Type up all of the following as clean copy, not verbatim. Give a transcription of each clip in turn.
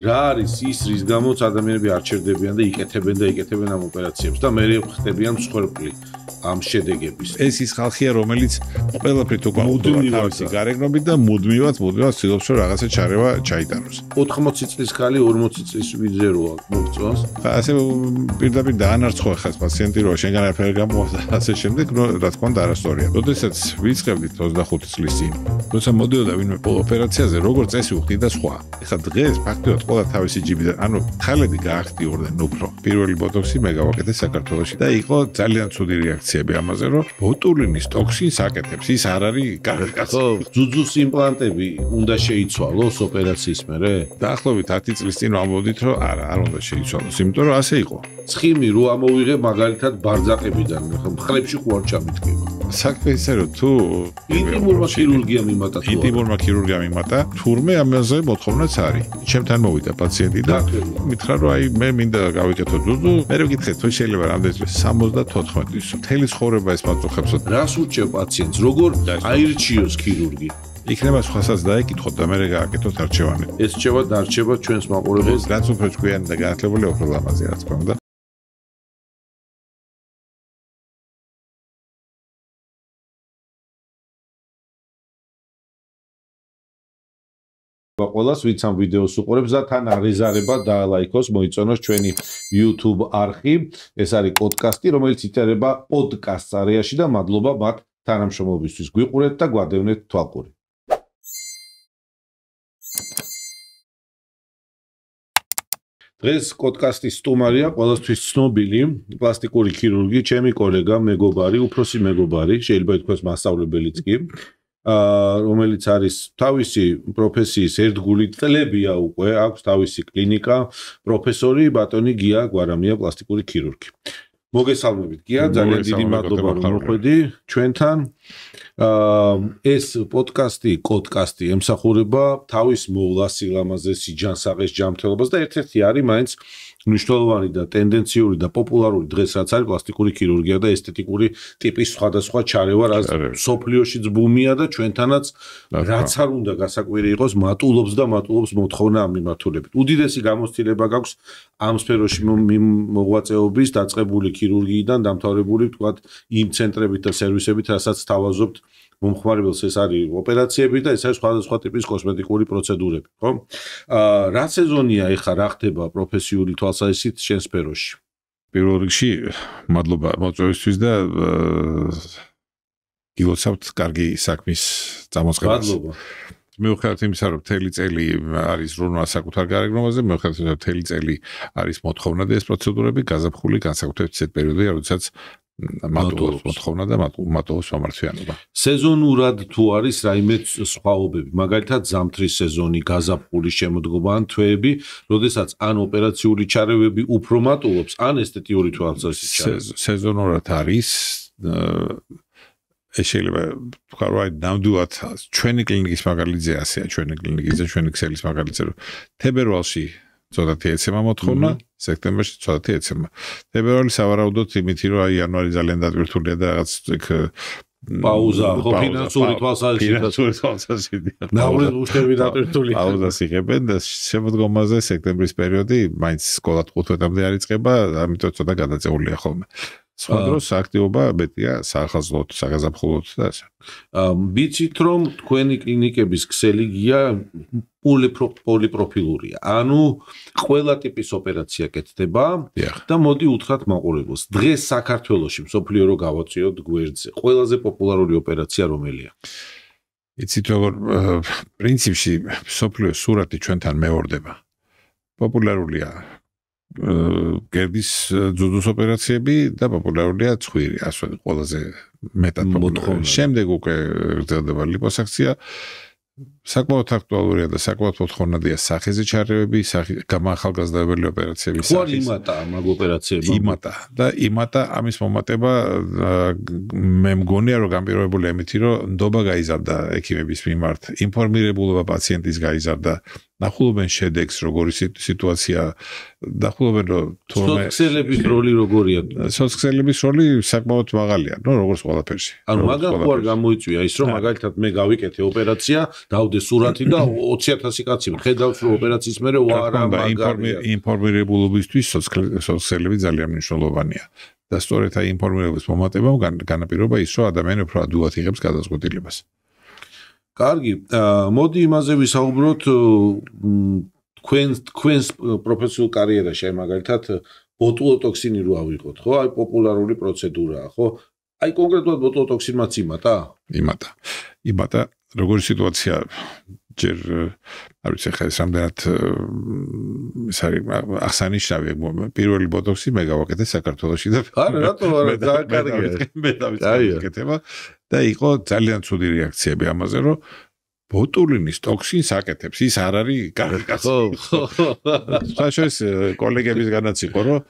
რა არის ის რის გამოც ადამიანები არ ჩერდებიან და იკეთებენ ამ ოპერაციებს და მე ხდებიან მსხვერპლი ამ შედეგების. ეს ის ხალხია, რომელიც ყველაფრით უკვე თავისი გარეგნობით და მუდმივად ცდილობს რომ რაღაცა ჩარევა ჩაიტაროს. 80 წლის ხალი 40 წლის ვიძეროა მოგწონს. ასე პირდაპირ დაანარცხო ხა პაციენტი რომ შენგან არაფერი გამოვა ასე შემდეგ, რა თქმა უნდა არასწორია. როდესაც ვიწყებდით 25 წლის წინ, როცა მოდიოდა ვინმე ოპერაციაზე, როგორც წესი უხდი და სხვა. ეხლა დღეს ფაქტობრივად ყველა თავისი ჯიბიდან, ანუ ხალები გააქტიურდნენ უფრო. პირველი ბოტოქსი მე გავაკეთე საქართველოში და იყო ძალიან ცუდი რეაქციები ამაზე, რომ ბოტულინის ტოქსინს აკეთებს. ის არ არის კარგი კაცი. ძუძუს იმპლანტები უნდა შეიცვალოს ოპერაციის მერე? დაახლოებით 10 წლის წინ ვამბობდით, რომ არ უნდა შეიცვალოს, იმიტომ რომ ასე იყო. ცხიმი რო ამოვიღე მაგალითად ბარძაყებიდან, მხრებში ხო არ ჩამიტკივა. საქმე ისე რომ თუ ინტიმურმა ქირურგიამ იმატა, ინტიმურმა ქირურგიამ იმატა, თურმე ამაზე მოთხოვნაც არის. ჩემთან მოვიდა პაციენტი და მითხრა რომ აი მე მინდა გავიკეთო ძუძუ, მე რო გითხეთ თუ შეიძლება რამდენი 74 ის მთელი ცხოვრება ეს მაწუხებს. რას ურჩევ პაციენტს, როგორ აირჩიოს ქირურგი? იქნება სხვასაც დაეკითხოთ და მე გააკეთოთ არჩევანი. ეს რჩევა დარჩება ჩვენს მაყურებელს. რაც უფრო ჭკვიანი და განათლებული უფრო ლამაზია, რა თქმა უნდა. ყველას ვინც ამ ვიდეოს უყურებს და თან აღიზარება და ლაიქოს მოიწონოს ჩვენი YouTube არხი. ეს არის პოდკასტი, რომელიც იწერება პოდკასტ არეაში და მადლობა მათ თანამშრომლობისთვის. გვიყურეთ და გვადევნეთ თვალყური. დღეს პოდკასტის სტუმარია ყველასთვის ცნობილი პლასტიკური ქირურგი, ჩემი კოლეგა, მეგობარი, უფროსი მეგობარი, შეიძლება ითქვას მასწავლებელიც კი. რომელიც არის თავისი პროფესიის ერთგული წლებია უკვე, აქვს თავისი კლინიკა, პროფესორი ბატონი გია გვარამია, პლასტიკური ქირურგი. მოგესალმებით გია, ძალიან დიდი მადლობა რომ მოხვედი ჩვენთან. ეს პოდკასტი ემსახურება თავის მოვლა სილამაზეს, სიჯანსაღეს, ჯანმრთელობას და ერთ-ერთი არის მაინც მნიშვნელოვანი და ტენდენციური და პოპულარული დღეს რაც არის პლასტიკური ქირურგია და ესთეტიკური ტიპის სხვადასხვა ჩარევა, რაც სოფლიოში ბუმია და ჩვენთანაც რაც არ უნდა გასაკვირი იყოს, მატულობს მოთხოვნა ამ მიმართულებით. უდიდესი გამოცდილება გაქვს ამ სფეროში მოღვაწეობის დაწყებული ქირურგიიდან დამთავრებული ვთქვათ იმ ცენტრებით და სერვისებით, რასაც თავაზობთ მომხმარებელს ეს არის ოპერაციები და ეს არის სხვადასხვა ტიპის კოსმეტიკური პროცედურები, ხო? რა სეზონია ეხლა, რა ხდება პროფესიული თვალსაზრისით შენ სფეროში? პირველ რიგში მადლობა მოწვევისთვის და გილოცავთ კარგი საქმის წამოწყებას. მადლობა. მიუხედავად იმისა, რომ მთელი წელი არის ზრუნვა საკუთარ გარეგნობაზე, მიუხედავად იმისა, რომ მთელი წელი არის მოთხოვნა და ეს პროცედურები გაზაფხული განსაკუთრებით ისეთ პერიოდია, როდესაც მატულობს მოთხოვნა და მატულობს მომართვიანობა. სეზონურად თუ არის რაიმე სხვაობები, მაგალითად ზამთრის სეზონი, გაზაფხულის შემოდგომა ან თვეები, როდესაც ან ოპერაციული ჩარევები უფრო მატულობს, ან ესთეტიური თვალსაზრისით ჩარევები. სეზონურად არის ეს შეიძლება თქვა რომ ნამდვილად ჩვენი კლინიკის მაგალითზე ასეა, ჩვენი კლინიკის და ჩვენი ქსელის მაგალითზე, რომ თებერვალში ცოტათი ეცემა მოთხოვნა, სექტემბერში ცოტათი ეცემა. თებერვალი სავარაუდოდ იმითი რომ იანვარი ძალიან დატვირთულია და რაღაც იქ პაუზა, ხო ფინანსური თვალსაზრისით. ნაურე უშტები დატვირთული. პაუზას იღებენ და შემოდგომაზე სექტემბრის პერიოდი მაინც სკოლა 15-მდე არ იწყება, ამიტომ ცოტა გადაწეულია ხოლმე. სხვა დროს აქტივობა მეტია საახალწლოდ, საგაზაფხულოდ და ასე. ვიცით რომ თქვენი კლინიკების ქსელი გია პოლიპროფილურია. ანუ ყველა ტიპის ოპერაცია კეთდება და მოდი უთხრათ მაყურებელს. დღეს საქართველოში მსოფლიო რო გავაწიოთ გვერდზე, ყველაზე პოპულარული ოპერაცია რომელია? იცით როგორ პრინციპში მსოფლიო სურათი ჩვენთან მეორდება. პოპულარულია გერდის ძუძუს ოპერაციები და პოპულარულია ცხვირი, ასე ყველაზე მეტად პოპულარული. შემდეგ უკვე გრძელდება ლიპოსაქცია. საკმაოდ აქტუალურია და საკმაოდ მოთხოვნადია სახეზე ჩარევები, გამახალგაზრდებელი ოპერაციები. ხო იმატა მაგ ოპერაციები. იმატა ამის მომატება მე მგონია რომ განპირობებულია იმითი რომ ნდობა გაიზარდა ექიმების მიმართ, ინფორმირებულობა პაციენტის გაიზარდა, ნახულობენ შედეგს, როგორი სიტუაცია, ნახულობენ რომ სოციალების როლი როგორია? სოციალების როლი საკმაოდ მაღალია, როგორც ყველაფერში. ანუ მაგან ხო არ გამოიწვია ის რომ მაგალითად მე გავიკეთე ოპერაცია, დავდე გამოვიდეს სურათი და 20,000 კაცი ხედავს რომ ოპერაციის მერე ვარა მაგარია. ინფორმირებულობისთვის სოციალები ძალიან მნიშვნელოვანია. და სწორედ აი ინფორმირების მომატებამ განაპირობა ის, რომ ადამიანი უფრო ადვილად იღებს გადაწყვეტილებას. კარგი, მოდი იმაზე ვისაუბროთ თქვენს პროფესიულ კარიერაში, მაგალითად ბოტულოტოქსინი რო ავიღოთ, ხო? აი პოპულარული პროცედურაა, ხო? აი კონკრეტულად ბოტულოტოქსინმაც იმატა, როგორი სიტუაცია ჯერ არ ვიცი ხა ეს რამდენად ეს არის აღსანიშნავია პირველი ბოტოქსი მე გავაკეთე საქართველოში და არა რატო არა ძალიან კარგია მე დავიკეთება და იყო ძალიან ცუდი რეაქციები ამაზე რომ ბოტულინის ტოქსინს აკეთებს ის არ არის კარგი კაცი ხო ეს კოლეგებისგანაც იყო რომ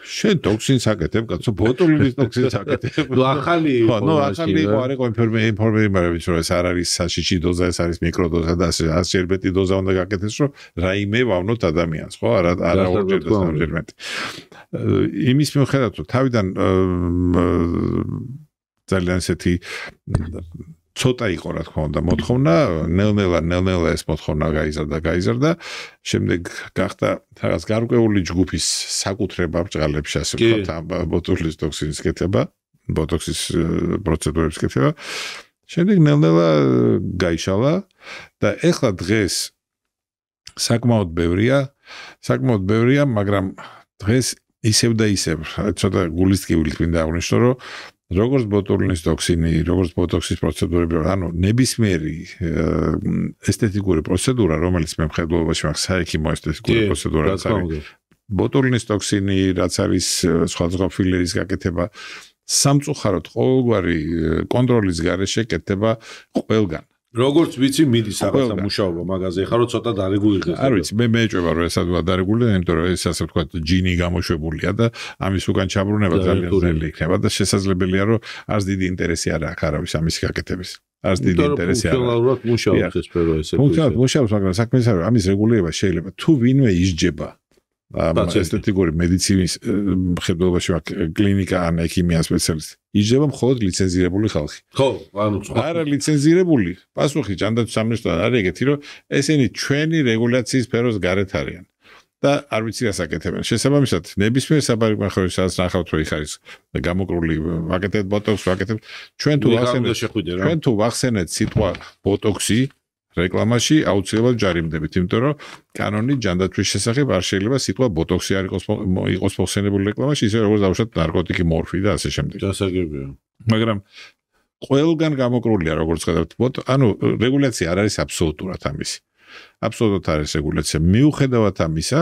შენ ტოქსინს აკეთებ კაცო ბოტულინის ტოქსინს აკეთებ ნუ ახალი იყო ნუ ახალი იყო არ იყო ინფორმირებიც რომ ეს არ არის საშიში დოზა ეს არის მიკროდოზა და ასჯერბეტი დოზა უნდა გაკეთდეს რომ რაიმე ვავნოთ ადამიანს ხო არა ორჯერ და სამჯერ მეტი იმის მიუხედავად რომ თავიდან ძალიან ესეთი ცოტა იყო რა თქმა უნდა მოთხოვნა ნელ-ნელა ეს მოთხოვნა გაიზარდა შემდეგ გახდა რაღაც გარკვეული ჯგუფის საკუთრება ბჭყალებში ასე ვთქვათ ამ ბოტულის ტოქსინის კეთება ბოტოქსის პროცედურების კეთება შემდეგ ნელ-ნელა გაიშალა და ეხლა დღეს საკმაოდ ბევრია მაგრამ დღეს ისევ და ისევ ცოტა გულისწყივით მინდა აღვნიშნო რომ როგორც ბოტულინის ტოქსინი, როგორც ბოტოქსის პროცედურები, ანუ ნებისმიერი ესთეტიკური პროცედურა, რომელიც მე მხედველობაში მაქვს საექიმო ესთეტიკური პროცედურა, არის ბოტულინის ტოქსინი, რაც არის სხვადასხვა ფილერის გაკეთება, სამწუხაროდ ყოველგვარი კონტროლის გარეშე კეთდება ყველგან. როგორც ვიცი, მიდის რაღაცა მუშაობა მაგაზე, ხა რო ცოტა დარეგულირდეს. არ ვიცი, მე მეეჭვება რომ ეს დარეგულირდება, იმიტომ რომ ეს ასე ვთქვათ, ჯინი გამოშვებულია და ამის უკან ჩაბრუნება ძალიან ძნელი იქნება და შესაძლებელია რომ არც დიდი ინტერესი არ აქვს არავის ამის გაკეთების. არც დიდი ინტერესი არ აქვს. ფუნქციონალურად მუშაობს ეს სფერო ესე. ფუნქციონალურად მუშაობს, მაგრამ საქმე ის არის, ამის რეგულირება შეიძლება თუ ვინმე ისჯება ესთეტიკური მედიცინის მხედველობაში კლინიკა ან ექიმია სპეციალისტი იჯდება მხოლოდ ლიცენზირებული ხალხი. ხო, ანუ არა ლიცენზირებული. პასუხი ჭანდაც სამინისტროდან არის ეგეთი, რომ ესენი ჩვენი რეგულაციის სფეროს გარეთ არიან. და არ ვიცი რას აკეთებენ. შესაბამისად, ნებისმიერ საბარგმახოში სადაც ნახავთ, რომ იქ არის გამოკრული ვაკეთებთ ბოტოქსს, ვაკეთებთ ჩვენ თუ ვახსენეთ სიტყვა ბოტოქსი რეკლამაში აუცილებლად ჯარიმდებით, იმიტომ რომ კანონით ჯანდაცვის შესახებ არ შეიძლება სიტყვა ბოტოქსი არ იყოს მოხსენებული რეკლამაში, ისე როგორც დავუშვათ ნარკოტიკი მორფი და ასე შემდეგ. დასაგებია. მაგრამ ყველგან გამოკრულია როგორც ხედავთ, ანუ რეგულაცია არ არის აბსოლუტურად ამისი. აბსოლუტურად არის რეგულაცია. მიუხედავად ამისა,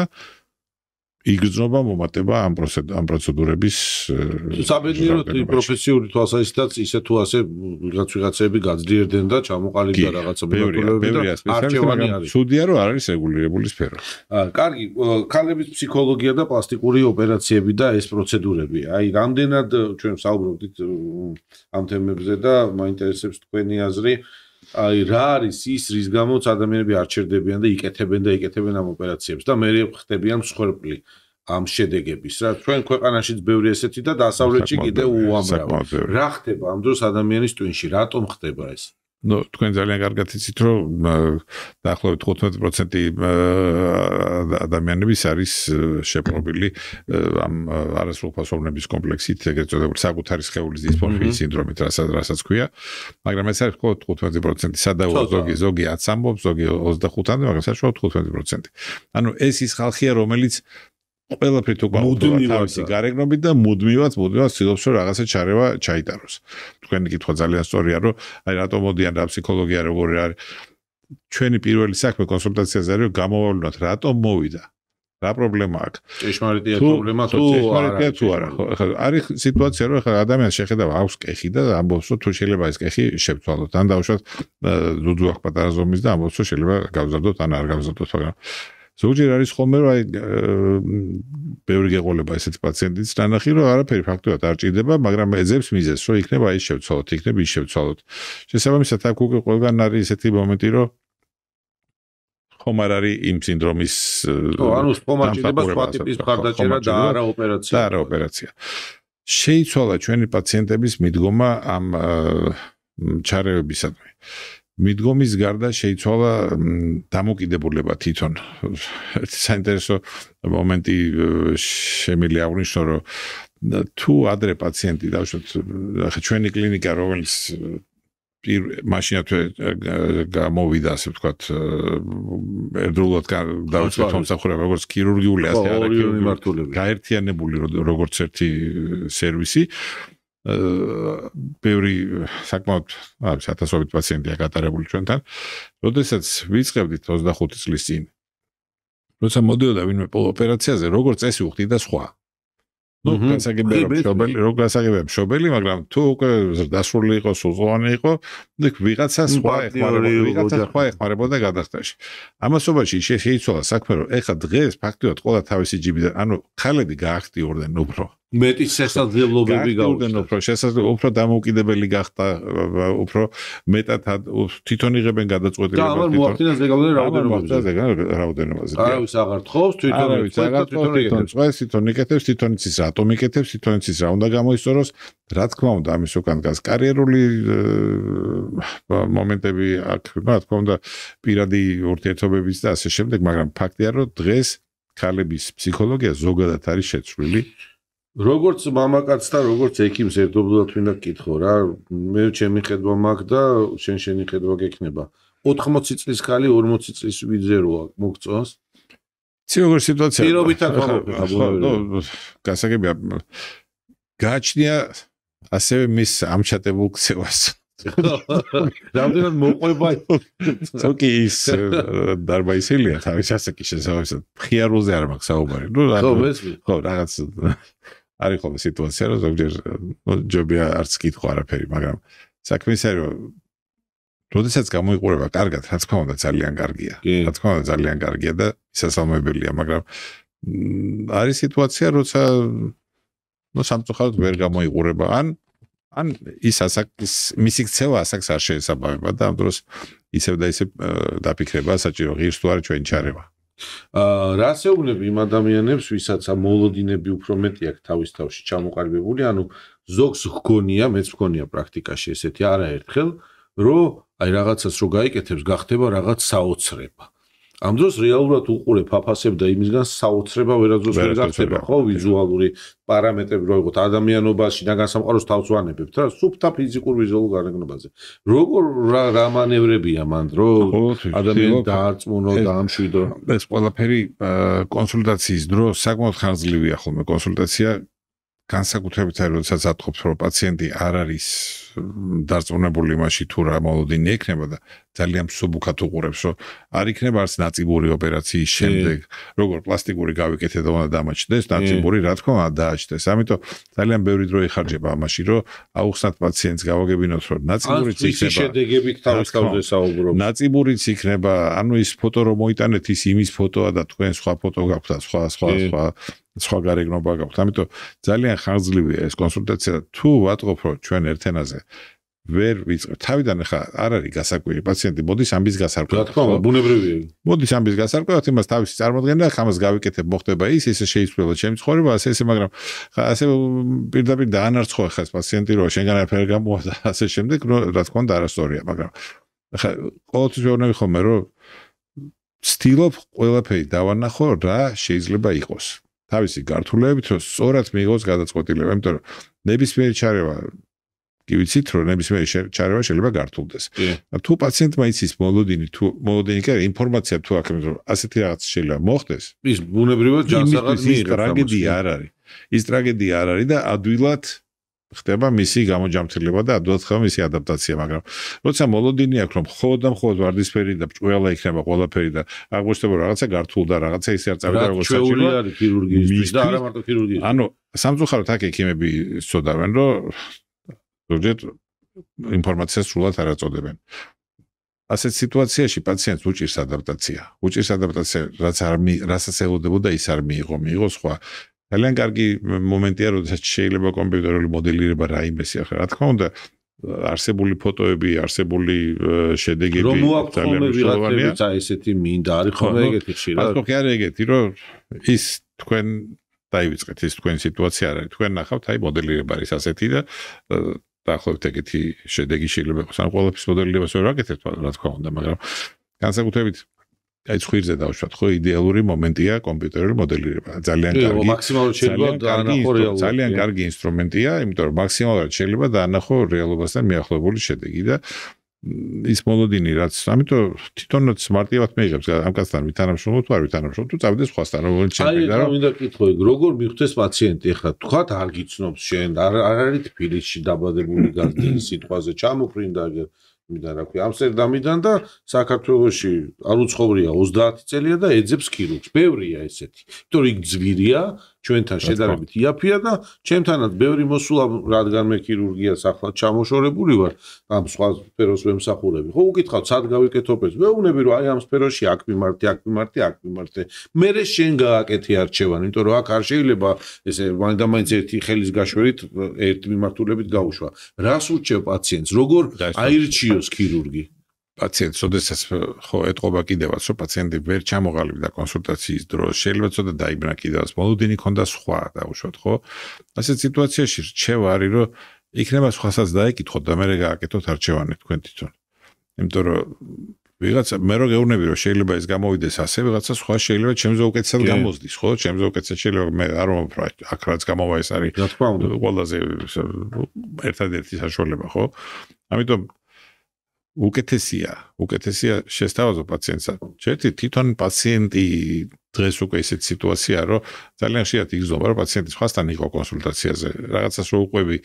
იგრძნობა მომატება ამ პროცედურების საბედნიეროდ პროფესიული თვალსაზრისითაც ისე თუ ასე ვიღაცები გაძლიერდნენ და ჩამოყალიბდა რაღაცა მეთოდები და არჩევანი არის. სუდია რომ არ არის რეგულირებული სფერო. კარგი, ქალების ფსიქოლოგია და პლასტიკური ოპერაციები და ეს პროცედურები. აი, რამდენად ჩვენ ვსაუბრობთ ამ თემებზე და მაინტერესებს თქვენი აზრი. აი რა არის ის რის გამოც ადამიანები არ ჩერდებიან და იკეთებენ ამ ოპერაციებს და მე ხდებიან მსხვერპლი ამ შედეგების რა ჩვენ ქვეყანაშიც ბევრი ესეთი და დასავლეთში კიდევ უამრავი რა ხდება ამ დროს ადამიანის ტვინში რატომ ხდება ეს ნუ თქვენ ძალიან კარგად იცით რომ დაახლოებით 15% ადამიანების არის შეპყრობილი ამ არასრულფასოვნების კომპლექსით ეგრეთ წოდებული საკუთარი სხეულის დისმორფიის სინდრომით რასაც ქვია მაგრამ ეს არის მხოლოდ 15% სადაო ზოგი 10 ამბობს ზოგი 25-მდე მაგრამ საშუალოდ 15% ანუ ეს ის ხალხია რომელიც ყველაფრით უკვე თავისი გარეგნობით და მუდმივად ცდილობს რომ რაღაცა ჩარევა ჩაიტაროს. თქვენი კითხვა ძალიან სწორია რომ აი რატომ მოდიან და ფსიქოლოგია როგორი არის. ჩვენი პირველი საქმე კონსულტაციაზე არის რომ გამოვავლინოთ რატომ მოვიდა. რა პრობლემა აქვს. ჭეშმარიტია პრობლემა თუ არა. არის სიტუაცია რომ ხა ადამიანს შეხედავ აქვს კეხი და ამბობს რომ თუ შეიძლება ეს კეხი შევცვალოთ. ან დავუშვათ ძუძუ აქვს პატარა ზომის და ამბობს რომ შეიძლება გავზარდოთ ან არ გავზარდოთ მაგრამ ზოგჯერ არის ხოლმე რომ აი ბევრი გეყოლება ესეთი პაციენტიც დანახი რომ არაფერი ფაქტობრივად არ ჭირდება მაგრამ ეძებს მიზეზს რომ იქნება ის შევცვალოთ იქნება ის შევცვალოთ შესაბამისად აქ უკვე ყველგან არის ესეთი მომენტი რომ ხომ არ არის იმ სინდრომის ანუ ხომ არ ჭირდება სხვა ტიპის მხარდაჭერა და არა ოპერაცია შეიცვალა ჩვენი პაციენტების მიდგომა ამ ჩარევებისადმი მიდგომის გარდა შეიცვალა დამოკიდებულება თვითონ. საინტერესო მომენტი შემიძლია აღვნიშნო, რომ თუ ადრე პაციენტი დავუშვათ, ახლა ჩვენი კლინიკა რომელიც მაშინათვე გამოვიდა, ასე ვთქვათ, ერთდროულად დავიწყეთ მომსახურება როგორც ქირურგიული, ასე არაქირურგიული, გაერთიანებული როგორც ერთი სერვისი. ბევრი საკმაოდ არის ათასობით პაციენტია გატარებული ჩვენთან. როდესაც ვიწყებდით 25 წლის წინ, როცა მოდიოდა ვინმე ოპერაციაზე, როგორც წესი უხდიდა სხვა. გასაგებია მშობელი, მაგრამ თუ უკვე დასრული იყო, სულწოვანი იყო, ვიღაცა სხვა ეხმარებოდა გადახდაში. ამასობაში შეიცვალა საქმე, რომ ეხლა დღეს ფაქტიურად ყველა თავისი ჯიბიდან, ანუ ხალები გააქტიურდნენ უფრო. მეტი შესაძლებლობები გაუჩნდნენ, უფრო დამოუკიდებელი გახდა, უფრო მეტად თვითონ იღებენ გადაწყვეტილებებს. და ამან მოახდინა ზეგავლენა რაოდენობაზე. არავის აღარ თხოვს, თვითონ წვეს, თვითონ იკეთებს, თვითონ იცის რატომ იკეთებს, თვითონ იცის რა უნდა გამოისწოროს. რა თქმა უნდა, ამის უკან დგას კარიერული მომენტები აქვს, რა თქმა უნდა, პირადი ურთიერთობებიც და ასე შემდეგ, მაგრამ ფაქტია, რომ დღეს ქალების ფსიქოლოგია ზოგადად არის შეცვლილი. როგორც მამაკაც და როგორც ექიმს ერთობლივად მინდა გკითხო რა, მე ჩემი ხედვა მაქვს და შენი ხედვა გექნება. 80 წლის ხალი 40 წლის ვიძეროა მოგწონს? ცი როგორ სიტუაცია? პირობითად მომხდარა. გასაგებია გააჩნია ასევე მის ამჩატებულ ქცევას. რამდენად მოყვება თოკი ის დარბაისელია თავის ასაკის შესაძლებლად ხიარულზე არ მაქვს საუბარი. ხო, რაღაც არის ხოლმე სიტუაცია, რომ ზოგჯერ ჯობია არც კითხვა არაფერი, მაგრამ საქმე ისაა, რომ როდესაც გამოიყურება კარგად, რა თქმა უნდა ძალიან კარგია. რა თქმა უნდა ძალიან კარგია და ისასალმებელია, მაგრამ არის სიტუაცია, როცა სამწუხაროდ ვერ გამოიყურება, ან ის ასაკის მისი ქცევა ასაკს არ შეესაბამება და ამ დროს ისევ და ისევ დაფიქრება საჭირო ღირს თუ არა ჩვენი ჩარევა. რას ეუბნები იმ ადამიანებს, ვისაც მოლოდინები უფრო მეტი აქვს თავის თავში ჩამოყალიბებული, ანუ ზოგს გქონია, მეც მქონია პრაქტიკაში ესეთი არაერთხელ, რომ აი რაღაცას რო გაიკეთებს, გახდება რაღაც საოცრება. ამ დროს რეალურად უყურებ აფასებ და იმისგან საოცრება ვერაძოს ვერ გახდება, ხო, ვიზუალური პარამეტრები რო იყოთ ადამიანობაში და განსამყაროს თავს ვანებებთ რა, სუფთა ფიზიკურ ვიზუალურ გარეგნობაზე. როგორ რა მანევრებია მან, რომ ადამიანი დაარწმუნო და ამშვიდო. ეს ყველაფერი კონსულტაციის დროს საკმაოდ ხანგრძლივია ხოლმე კონსულტაცია. განსაკუთრებით არის, როდესაც ათხოვთ, რომ პაციენტი არ არის დარწმუნებული იმაში, თუ რა მოლოდინი ექნება და ძალიან მსუბუქად უყურებს, რომ არ იქნება არც ნაწიბური ოპერაციის შემდეგ, როგორ პლასტიკური გავიკეთეთ და უნდა დამაჩნდეს, ნაწიბური რა თქმა უნდა დააჩნდეს. ამიტომ ძალიან ბევრი დრო იხარჯება ამაში, რომ აუხსნათ პაციენტს გავაგებინოთ, რომ ნაწიბურიც იქნება. შედეგებით თავისთავზე საუბრობ. ნაწიბურიც იქნება, ანუ ის ფოტო რომ მოიტანეთ, ის იმის ფოტოა და თქვენ სხვა ფოტო გაქვთ და სხვა გარეგნობა გაქვთ. ამიტომ ძალიან ხანგრძლივია ეს კონსულტაცია. თუ ვატყობ, რომ ჩვენ ერთ ენაზე ვერ ვიწყებ. თავიდან ახლა არ არის გასაკვირი პაციენტი მოდის ამბის გასარკვევად. რა თქმა უნდა, ბუნებრივია. მოდის ამბის გასარკვევად, იმას თავისი წარმოადგენდა, ამას გავიკეთებ, მოხდება ის, ესე შეიცვლება ჩემი ცხოვრება, ასე, მაგრამ ასე პირდაპირ დაანარცხო ახლა ეს პაციენტი, რომ შენგან არაფერი გამოვა და ასე შემდეგ, რა თქმა უნდა არასწორია, მაგრამ ახლა ყოველთვის ვეუბნები ხოლმე, რომ ვცდილობ ყველაფერი დავანახო, რა შეიძლება იყოს. თავისი გართულებით, რომ სწორად მიიღოს გადაწყვეტილება, იმიტომ რომ ნებისმიერი ჩარევა კი ვიცით, რომ ნებისმიერი ჩარევა შეიძლება გართულდეს. თუ პაციენტმა იცის მოლოდინი, თუ მოლოდინი კი ინფორმაცია თუ აქვს, რომ ასეთი რაღაც შეიძლება მოხდეს, ის ბუნებრივად ჯანსაღად მიიღებს. ტრაგედია არ არის. ის ტრაგედია არ არის და ადვილად ხდება მისი გამოჯამრთელება და ადვილად ხდება მისი ადაპტაცია, მაგრამ როცა მოლოდინი აქვს, რომ მხოლოდ და მხოლოდ ვარდისფერი და ბრჭყვიალა იქნება ყველაფერი და აღმოჩნდება რაღაცა გართულ და რაღაცა ისე არ წავიდა როგორც საჭირო არის ქირურგიისთვის და არა მარტო ქირურგიისთვის. ანუ სამწუხაროდ აქ ექიმები სწოდავენ, რომ ზოგჯერ ინფორმაციას სრულად არ აწოდებენ. ასეთ სიტუაციაში პაციენტს უჭირს ადაპტაცია. უჭირს ადაპტაცია, რასაც ელოდებოდა ის არ მიიღო სხვა. ძალიან კარგი მომენტია, როდესაც შეიძლება კომპიუტერული მოდელირება რაიმესი ახლა. რა თქმა უნდა, არსებული ფოტოები, არსებული შედეგები რომ მოაქვს ხოლმე ვიღაცებიც აი ესეთი მინდა არის ხოლმე ეგეთი ხშირად. ასე კი არის ეგეთი, რომ ის თქვენ დაივიწყეთ, ის თქვენი სიტუაცია არ არის. თქვენ ნახავთ, აი მოდელირება არის ასეთი და დაახლოებით ეგეთი შედეგი შეიძლება იყოს. ან ყველაფრის მოდელირებას ვერ ვაკეთებთ, რა თქმა უნდა, მაგრამ განსაკუთრებით აი ცხვირზე დავშვათ, ხო, იდეალური მომენტია კომპიუტერული მოდელირება. ძალიან კარგი. მაქსიმალურად შეიძლება დაანახო რეალობას. ძალიან კარგი ინსტრუმენტია, იმიტომ რომ მაქსიმალურად შეიძლება დაანახო რეალობასთან მიახლოებული შედეგი და ის მოლოდინი რაც, ამიტომ თვითონაც მარტივად მეიღებს ამ კაცთან ვითანამშრომლობ თუ არ ვითანამშრომლობ, თუ წავიდეს სხვასთან, რომელიც შეიძლება და მინდა კითხო, როგორ მიხვდეს პაციენტი, ეხლა თქვათ არ გიცნობს შენ, არ არის თბილისში დაბადებული გაზდის სიტყვაზე ჩამოფრინდა მიდან რა ქვია ამსტერდამიდან და საქართველოში არ უცხოვრია 30 წელია და ეძებს ქირურგს. ბევრია ესეთი. იმიტომ რომ იქ ძვირია, ჩვენთან შედარებით იაფია და ჩემთანაც ბევრი მოსულა, რადგან მე ქირურგიას ახლა ჩამოშორებული ვარ, ამ სხვა სფეროს ვემსახურები. ხო უკითხავთ, სად გავიკეთო ეს? ვეუბნები რომ აი ამ სფეროში აქ მიმართე. მერე შენ გააკეთე არჩევანი, იმიტომ რომ აქ არ შეიძლება ესე მაინდამაინც ერთი ხელის გაშვერით ერთი მიმართულებით გაუშვა. რას ურჩევ პაციენტს? როგორ აირჩიოს ქირურგი? პაციენტს, ოდესაც ხო ეტყობა კიდევაც, რომ პაციენტი ვერ ჩამოყალიბდა კონსულტაციის დროს, შეიძლება ცოტა დაიბრუნა კიდევაც, მოლოდინი ქონდა სხვა დაუშვათ, ხო? ასეთ სიტუაციაში რჩევა არის, რომ იქნება სხვასაც დაეკითხოთ და მერე გააკეთოთ არჩევანი თქვენ თვითონ. იმიტომ რომ ვიღაცა მე რო გეუბნები რომ შეიძლება ეს გამოვიდეს ასე, ვიღაცა სხვა შეიძლება ჩემზე უკეთესად გამოსდის, ხო? ჩემზე უკეთესად შეიძლება მე არ ვამფრა, აქ რაც გამოვა ეს არის ყველაზე ერთადერთი საშუალება, ხო? ამიტომ უკეთესია შესთავაზო პაციენტს. ერთი თვითონ პაციენტი დღეს უკვე ისეთ სიტუაციაა, რომ ძალიან ხშირად იგრძნობა, რომ პაციენტი სხვასთან იყო კონსულტაციაზე, რაღაცას რო უყვები,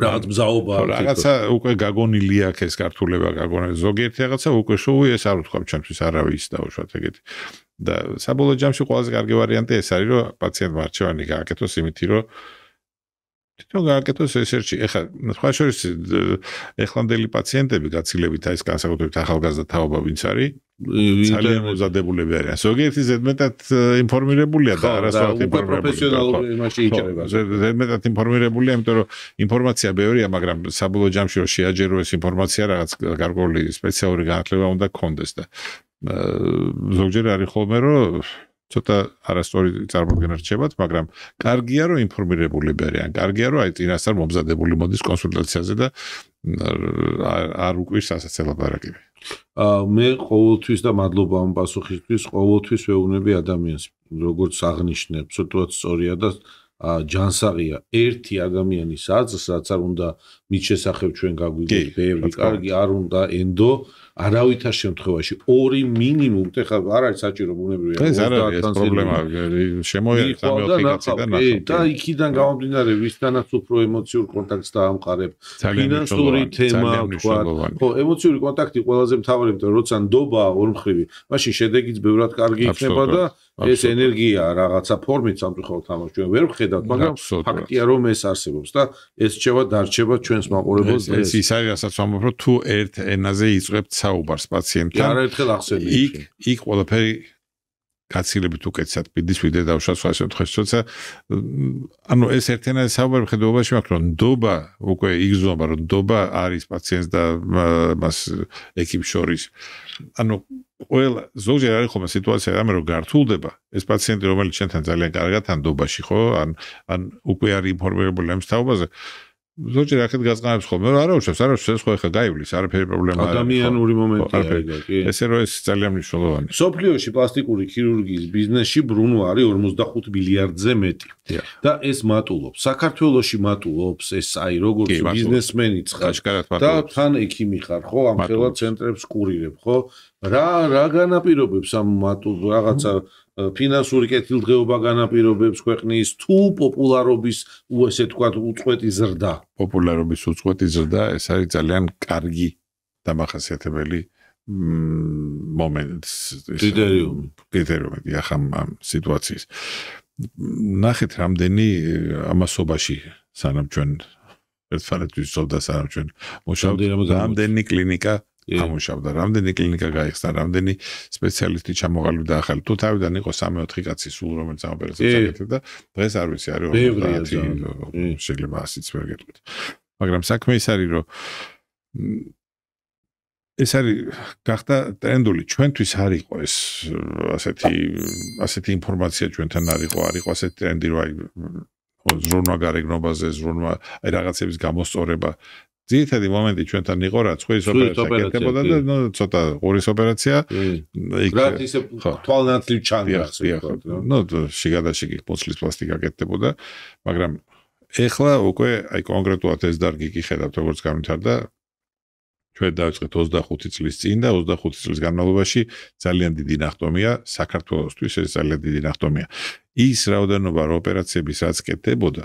რაღაც მზაობა, რაღაცა უკვე გაგონილი აქვს ეს გართულება, გაგონილი ზოგიერთი რაღაცა უკვე შოუი ეს არ უთქვა ჩემთვის არავის დაუშვათ ეგეთი. და საბოლოო ჯამში ყველაზე კარგი ვარიანტი ეს არის, რომ პაციენტმა არჩევანი გააკეთოს იმითი, რომ თვითონ გააკეთოს ესერჩი. ეხლა სხვა შორის ეხლანდელი პაციენტები გაცილებით აი ეს განსაკუთრებით ახალგაზრდა თაობა ვინც არის, ძალიან მოზადებულები არიან. ზოგიერთი ზედმეტად ინფორმირებულია და არასოდეს ინფორმირებული. პროფესიონალური იმაში იჭრება. ზედმეტად ინფორმირებულია, იმიტომ რომ ინფორმაცია ბევრია, მაგრამ საბოლოო ჯამში რომ შეაჯერო ეს ინფორმაცია რაღაც გარკვეული სპეციალური განათლება უნდა გქონდეს და ზოგჯერ არის ხოლმე რომ ცოტა არასწორი წარმოდგენა რჩებათ, მაგრამ კარგია რომ ინფორმირებულები არიან. კარგია რომ აი წინასწარ მომზადებული მოდის კონსულტაციაზე და არ უკვირს ასეც ლაპარაკები. მე ყოველთვის და მადლობა ამ პასუხისთვის, ყოველთვის ვეუბნები ადამიანს, როგორც აღნიშნე, ცოტა სწორია და ჯანსაღია ერთი ადამიანის აზრს, რაც არ უნდა მის შესახებ ჩვენ გაგვიგოთ ბევრი, კარგი არ უნდა ენდო არავითარ შემთხვევაში ორი მინიმუმ ეხლა არ არის საჭირო ბუნებრივია ეს არ არის პრობლემა შემოერთა მეოთხე კაცი და ნახო და იქიდან გამომდინარე ვისთანაც უფრო ემოციურ კონტაქტს დაამყარებ ფინანსური თემა თქვა ხო ემოციური კონტაქტი ყველაზე მთავარი იმიტომ როცა ნდობა ორმხრივი მაშინ შედეგიც ბევრად კარგი იქნება და ეს ენერგია რაღაცა ფორმით სამწუხაროდ თამაშს ჩვენ ვერ ვხედავთ მაგრამ ფაქტია რომ ეს არსებობს და ეს რჩევა დარჩება ჩვენს მაყურებელს ეს ის არის რასაც ვამბობ რომ თუ ერთ ენაზე იწყებთ საუბარს პაციენტთან არაერთხელ ახსენე იქ ყველაფერი გაცილებით უკეთესად პირდის ვიდე დავშვა სხვა შემთხვევაში თორსა ანუ ეს ერთენაირი საუბარი მხედველობაში მაქვს რომ ნდობა უკვე იგრძნობა რომ ნდობა არის პაციენტს და მას ეკიპ შორის ანუ ყველა ზოგჯერ არის ხოლმე სიტუაცია რამე რომ გართულდება ეს პაციენტი რომელიც შენთან ძალიან კარგად ნდობაში ხო ან უკვე არის ინფორმირებული ამ საუბარზე ზოგჯერ ახეთ გაზღანებს ხოლმე რა არაუშავს ეს ხო ეხა გაივლის არაფერი პრობლემა არ არის ადამიანური მომენტია კი ესე რომ ეს ძალიან მნიშვნელოვანია სოფლიოში პლასტიკური ქირურგიის ბიზნესში ბრუნვა არის 45 მილიარდზე მეტი და ეს მატულობს საქართველოში მატულობს ეს აი როგორც ბიზნესმენი ცხაშკარად მატულობს და თან ექიმი ხარ ხო ამ ხელა ცენტრებს კურირებ ხო რა განაპირობებს ამ მატულ რაღაცა ფინანსური კეთილდღეობა განაპირობებს ქვეყნის თუ პოპულარობის ესე თქვა უწყვეტი ზრდა პოპულარობის უწყვეტი ზრდა ეს არის ძალიან კარგი დამახასიათებელი მომენტი კრიტერიუმი ამ სიტუაციის ნახეთ რამდენი ამასობაში სანამ ჩვენ ერთმანეთს ვსწავლდა სანამ ჩვენ მუშაობთ რამდენი კლინიკა ამუშავდა რამდენი კლინიკა გაიხსნა რამდენი სპეციალისტი ჩამოყალიბდა ახალი თუ თავიდან იყო 3-4 კაცი სულ რომელიც ამ ოპერაციას აკეთებდა დღეს არ ვიცი არის 50 შეიძლება 100-იც ვერ გეტყვით მაგრამ საქმე ის არის რომ ეს არის გახდა ტრენდული ჩვენთვის არ იყო ეს ასეთი ინფორმაცია ჩვენთან არ იყო ასეთი ტრენდი რომ აი ზრუნვა გარეგნობაზე ზრუნვა აი რაღაცების გამოსწორება ძირითადი მომენტი ჩვენთან იყო რა ცხვრის ოპერაცია გაკეთებოდა და ნუ ცოტა ყურის ოპერაცია იქ რა ისე თვალნათლივ ჩანგახს ნუ შიგადაშიგი პოცლის პლასტიკა გაკეთებოდა მაგრამ ეხლა უკვე აი კონკრეტულად ეს დარგი კი ხედავთ როგორც გამვითარდა ჩვენ დავიწყეთ 25 წლის წინ და 25 წლის განმავლობაში ძალიან დიდი ნახტომია საქართველოსთვის ეს ძალიან დიდი ნახტომია ის რაოდენობა ოპერაციების რაც კეთდებოდა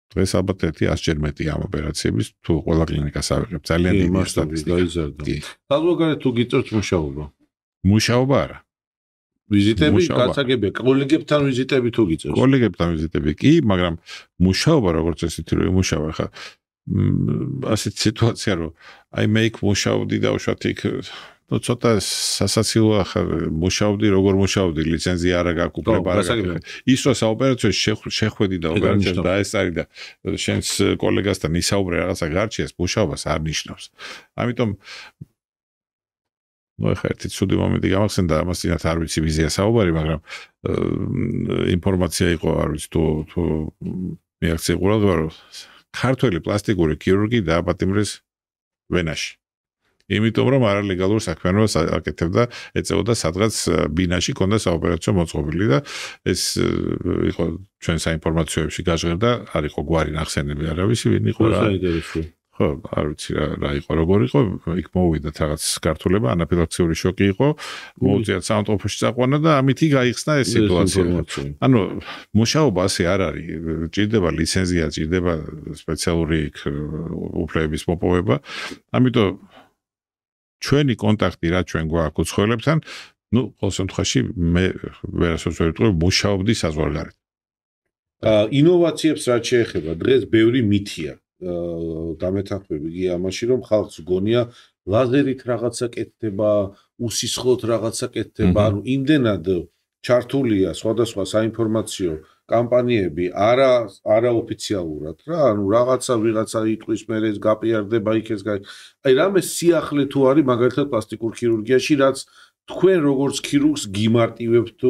დღეს ალბათ 100-ჯერ მეტი ამ ოპერაციების თუ ყველა კლინიკას ავიღებ ძალიან დიდი მასშტაბის გაიზარდა საზოგადოებრივ თუ გიწევთ მუშაობა არა ვიზიტები გასაგებია კოლეგებთან ვიზიტები თუ გიწევთ კოლეგებთან ვიზიტები კი მაგრამ მუშაობა როგორც ესეთი რომ მუშაობა ხა ასეთ სიტუაცია რომ აი მე იქ მუშაობდი და უშუალოდ იქ ნუ ცოტა სასაცილოა ხა მუშაობდი როგორ მუშაობდი ლიცენზია არა გაქვს უფლება არა გაქვს ის რომ საოპერაციო შეხვედი და ოპერაციას დაესწარი და შენს კოლეგასთან ისაუბრე რაღაცა გარჩიეს მუშაობას არ ნიშნავს ამიტომ ნუ ხა ერთი ცუდი მომენტი გამახსენდა ამას წინათ არ ვიცი ვიზია საუბარი მაგრამ ინფორმაცია იყო არ ვიცი თუ მიაქცია ყურადღება რომ ქართველი პლასტიკური ქირურგი დააპატიმრეს ვენაში იმიტომ რომ არალეგალურ საქმიანობას აკეთებდა ეწეოდა სადღაც ბინაში ქონდა საოპერაციო მოწყობილი და ეს იყო ჩვენ საინფორმაციოებში გაჟღერდა არ იყო გვარი ნახსენები არავის ვინ იყო რა ხო არ ვიცი რა იყო როგორ იყო იქ მოვიდათ რაღაც გართულება ანაფილაქსიური შოკი იყო მოუწიათ საავტოფოში წაყვანა და ამითი გაიხსნა ეს სიტუაცია ანუ მუშაობა ასე არ არის ჭირდება ლიცენზია ჭირდება სპეციალური უფლებების მოპოვება ამიტომ ჩვენი კონტაქტი რა ჩვენ გვაქვს უცხოელებთან ნუ ყოველ შემთხვევაში მე ვერასოდეს ვერ ვიტყვი მუშაობდი საზღვარგარეთ ინოვაციებს რაც შეეხება დღეს ბევრი მითია დამეთანხმები კი ამაში რომ ხალხს გონია ლაზერით რაღაცა კეთდება უსისხლოდ რაღაცა კეთდება ანუ იმდენად ჩართულია სხვადასხვა საინფორმაციო კამპანიები არაოფიციალურად რა ანუ ვიღაცა იტყვის მე ეს გაპიარდება იქ ეს აი რამე სიახლე თუ არის მაგალითად პლასტიკურ ქირურგიაში რაც თქვენ როგორც ქირურგს გიმარტივებთ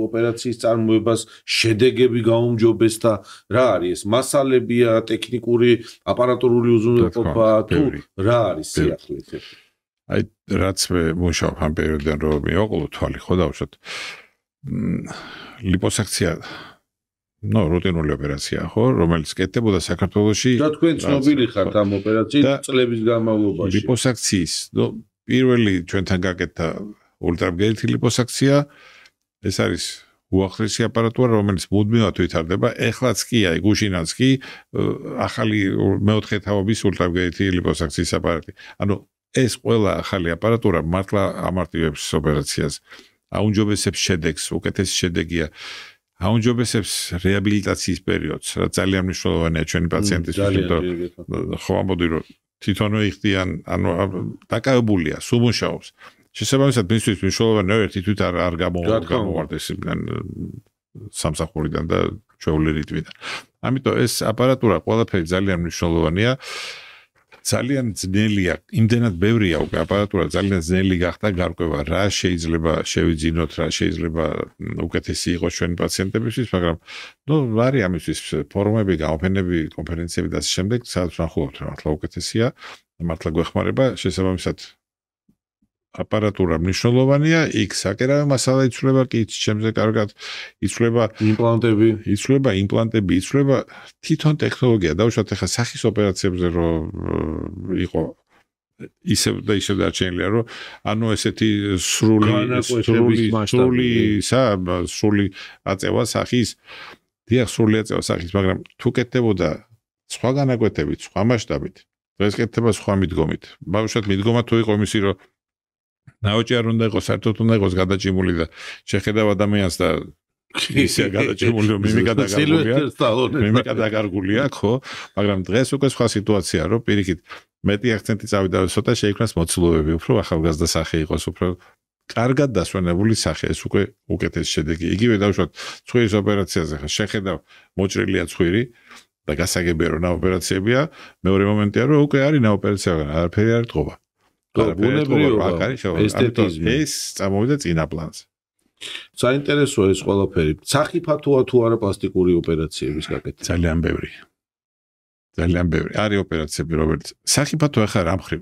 ოპერაციის წარმოებას შედეგები გაუმჯობეს და რა არის ეს მასალებია ტექნიკური აპარატურული უზრუნველყოფა თუ რა არის სიახლე აი რაც მე მუშაობ ამ პერიოდიდან რომ მივაყოლო თვალი ხო დავუშვათ ლიპოსაქცია ნუ რუტინული ოპერაცია ხო რომელიც კეთდებოდა საქართველოში და თქვენ ცნობილი ხართ ამ ოპერაციით წლების განმავლობაში ლიპოსაქციის ნუ პირველი ჩვენთან გაკეთდა ულტრაბგერითი ლიპოსაქცია ეს არის უახლესი აპარატურა რომელიც მუდმივად ვითარდება ეხლაც კი აი გუშინაც კი ახალი მეოთხე თაობის ულტრაბგერითი ლიპოსაქციის აპარატი ანუ ეს ყველა ახალი აპარატურა მართლა ამარტივებს ოპერაციას აუნჯობესებს შედეგს უკეთესი შედეგია აუნჯობესებს რეაბილიტაციის პერიოდს რა ძალიან მნიშვნელოვანია ჩვენი პაციენტისთვის ხო ამბობდი რომ თვითონვე იხდიან ანუ დაკავებულია სუმუშაობს შესაბამისად მისთვის მნიშვნელოვანია ერთი თვით არ გამოვარდეს სამსახურიდან და ჩვეული რიტმიდან ამიტომ ეს აპარატურა ყველაფერი ძალიან მნიშვნელოვანია ძალიან ძნელია იმდენად ბევრია უკვე აპარატურა ძალიან ძნელი გახდა გარკვევა რა შეიძლება შევიძინოთ რა შეიძლება უკეთესი იყოს ჩვენი პაციენტებისთვის მაგრამ ნუ არის ამისთვის ფორუმები გამოფენები კონფერენციები და ასე შემდეგ სადაც ვნახულობთ რომ მართლა უკეთესია მართლა გვეხმარება შესაბამისად აპარატურა მნიშვნელოვანია იქ საკერავო მასალა იცვლება კი ჩემზე კარგად იცვლება იმპლანტები იცვლება თვითონ ტექნოლოგია დავუშვათ ახლა სახის ოპერაციებზე რომ იყო ისევ და ისევ დარჩენილია რომ ანუ ესეთი სრული აწევა სახის დიახ სრული აწევა სახის მაგრამ თუ კეთდებოდა სხვა განაკვეთებით სხვა მასშტაბით დღეს კეთდება სხვა მიდგომით ბავშვად მიდგომა თუ იყო იმისი რომ ნაოჭი არ უნდა იყოს საერთოდ უნდა იყოს გადაჭიმული და შეხედავ ადამიანს და ისე გადაჭიმული რომ მიმიკა დაკარგულია ხო მაგრამ დღეს უკვე სხვა სიტუაცია რომ პირიქით მეტი აქცენტი წავიდა ცოტა შეიქმნას მოცულობები უფრო ახალგაზრდა სახე იყოს უფრო კარგად დასვენებული სახე ეს უკვე უკეთეს შედეგი იგივე დავუშვათ ცხვირის ოპერაციაზე ხა შეხედავ მოჭრილია ცხვირი და გასაგებია რომ ოპერაციებია მეორე მომენტია რომ უკვე არის ოპერაცია არაფერი არ ტყობა ეს წამოვიდა წინა პლანზე. საინტერესოა ეს ყველაფერი. სახიფათოა თუ არა პლასტიკური ოპერაციების გაკეთება? ძალიან ბევრი. ძალიან ბევრი არის ოპერაციები, რომელიც სახიფათო ახლა რა მხრივ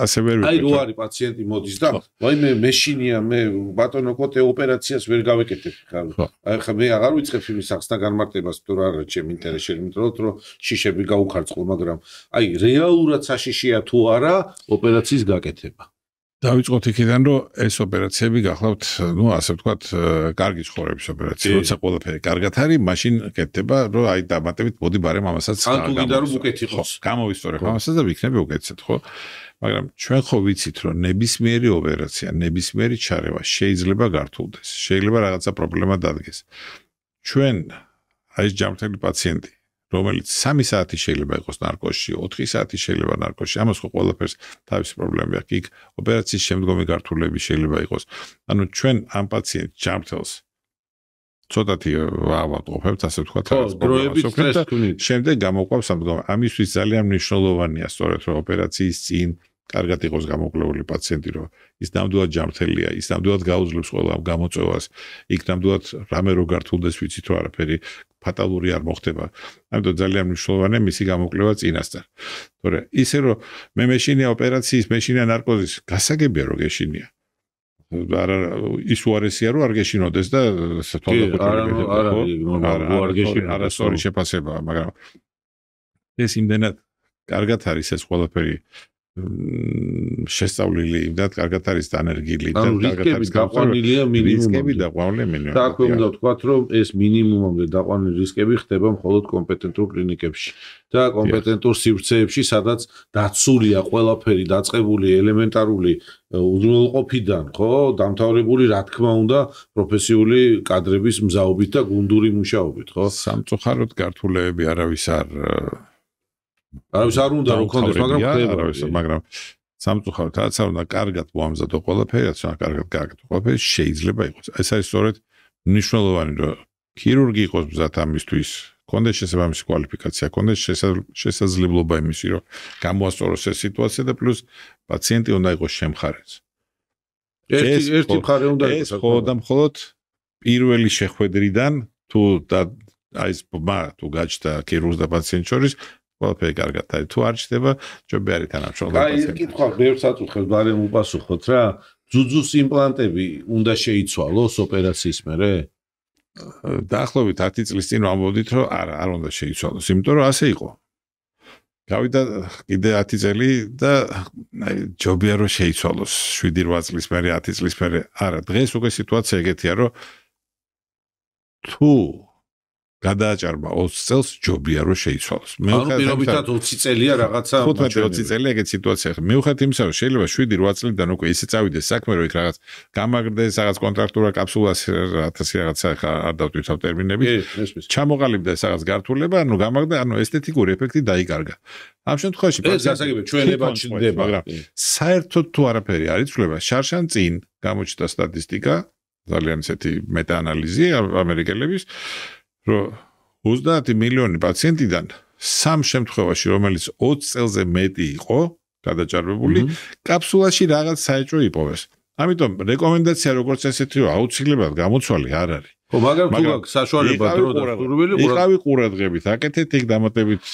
ასე ვერ აი რო არის პაციენტი მოდის და ვაიმე მეშინია მე ბატონო კოტე ოპერაციას ვერ გავეკეთებ ხა აი ხა მე აღარ ვიწყებ იმის სახსნა განმარტებას თუ რა არის ჩემი ინტერესი იმიტომ რომ შიშები გაუხარწყო მაგრამ აი რეალურად საშიშია თუ არა ოპერაციის გაკეთება დავიწყოთ იქიდან რომ ეს ოპერაციები გახლავთ ნუ ასე ვთქვათ კარგი ცხოვრების ოპერაცია როცა ყველაფერი კარგად არის მაშინ კეთდება რომ აი დამატებით მოდი ბარემ ამასაც ან თუ გინდა რომ უკეთ იყოს გამოვისწორებ ამასაც და ვიქნები უკეთესად ხო მაგრამ ჩვენ ხო ვიცით რომ ნებისმიერი ოპერაცია ნებისმიერი ჩარევა შეიძლება გართულდეს შეიძლება რაღაცა პრობლემა დადგეს ჩვენ აი ეს ჯანმრთელი პაციენტი რომელიც 3 საათი შეიძლება იყოს ნარკოზში, 4 საათი შეიძლება ნარკოზში, ამას ხო ყველაფერს თავისი პრობლემები აქვს. იქ ოპერაციის შემდგომი გართულები შეიძლება იყოს. ანუ ჩვენ ამ პაციენტს ჯანმრთელს ცოტათი ავადყოფებთ, ასე ვთქვათ, შემდეგ გამოყვავს სამდგომი. ამისთვის ძალიან მნიშვნელოვანია სწორედ რომ ოპერაციის წინ კარგად იყოს გამოკვლეული პაციენტი, რომ ის ნამდვილად ჯანმრთელია, ის ნამდვილად გაუძლებს ყველა გამოწვევას, იქ ნამდვილად რამე რო გართულდეს ვიცით რომ არაფერი ფატალური არ მოხდება. ამიტომ ძალიან მნიშვნელოვანია მისი გამოკვლევა წინასწარ. თორე ისე რომ მე მეშინია ოპერაციის, მეშინია ნარკოზის, გასაგებია რომ გეშინია. არა ის უარესია რომ არ გეშინოდეს და არასწორი შეფასებაა, მაგრამ ეს იმდენად კარგად არის ეს ყველაფერი შესწავლილი, იმდან კარგად არის დანერგილი და კარგად არის გაყვანილია მინიმუმი. რისკები დაყვანილია მინიმუმი. და აქვე უნდა ვთქვათ, რომ ეს მინიმუმამდე დაყვანილი რისკები ხდება მხოლოდ კომპეტენტურ კლინიკებში და კომპეტენტურ სივრცეებში, სადაც დაცულია ყველაფერი, დაწყებული ელემენტარული უზრუნველყოფიდან, ხო, დამთავრებული, რა თქმა უნდა, პროფესიული კადრების მზაობით და გუნდური მუშაობით, ხო? სამწუხაროდ გართულები არავის არავის არ უნდა რომ კონდეს, მაგრამ სამწუხაროდ რაც არ უნდა კარგად მოამზადო ყველაფერი, რაც უნდა კარგად გააკეთო ყველაფერი, შეიძლება იყოს. ეს არის სწორედ მნიშვნელოვანი, რომ ქირურგი იყოს მზად ამისთვის, კონდეს შესაბამისი კვალიფიკაცია, კონდეს შესაძლებლობა იმისი, რომ გამოასწოროს ეს სიტუაცია და პლუს პაციენტი უნდა იყოს შემხარეც. ერთი მხარე უნდა იყოს. ეს მხოლოდ და მხოლოდ პირველი შეხვედრიდან თუ აი ეს თუ გაჩნდა ქირურგს და პაციენტს შორის ყველაფერი კარგად არის. თუ არ ჩდება, ჯობი არის თანამშრომლობა. აი, ეს კითხვა ბევრს აწუხებს, ბარემ უპასუხოთ რა. ძუძუს იმპლანტები უნდა შეიცვალოს ოპერაციის მერე? დაახლოებით 10 წლის წინ ვამბობდით, რომ არა, არ უნდა შეიცვალოს, იმიტომ რომ ასე იყო. გავიდა კიდე 10 წელი და აი ჯობია რომ შეიცვალოს 7-8 წლის მერე, 10 წლის მერე. არა, დღეს უკვე სიტუაცია ეგეთია, რომ თუ გადააჭარბა 20 წელს ჯობია რომ შეიცვალოს. მეუხედავად 20 წელია რაღაცა 15-20 წელი ეგეთ სიტუაცია. მეუხედავად იმისა რომ შეიძლება 7-8 წლიდან უკვე ისე წავიდეს საქმე რომ იქ რაღაც გამაგრდეს რაღაც კონტრაქტურა კაფსულას 1000 რაღაცა ხა არ დავტვირთავ ტერმინები. ჩამოყალიბდა რაღაც გართულება, ანუ გამაგრდა, ანუ ესთეტიკური ეფექტი დაიკარგა. ამ შემთხვევაში ეს გასაგებია ჩვენება ჩნდება, მაგრამ საერთოდ თუ არაფერი არ იცვლება, შარშან წინ გამოჩნდა სტატისტიკა, ძალიან ისეთი მეტაანალიზი ამერიკელების რომ 30 მილიონი პაციენტიდან 3 შემთხვევაში, რომელიც 20 წელზე მეტი იყო გადაჭარბებული, კაფსულაში რაღაც საეჭვო იპოვეს. ამიტომ რეკომენდაცია როგორც ესეთი რომ აუცილებლად გამოცვალი არ არის. ხო, მაგრამ თუ გაქვს საშუალება დრო და სურვილი, იყავი ყურადღებით, აკეთეთ იქ დამატებით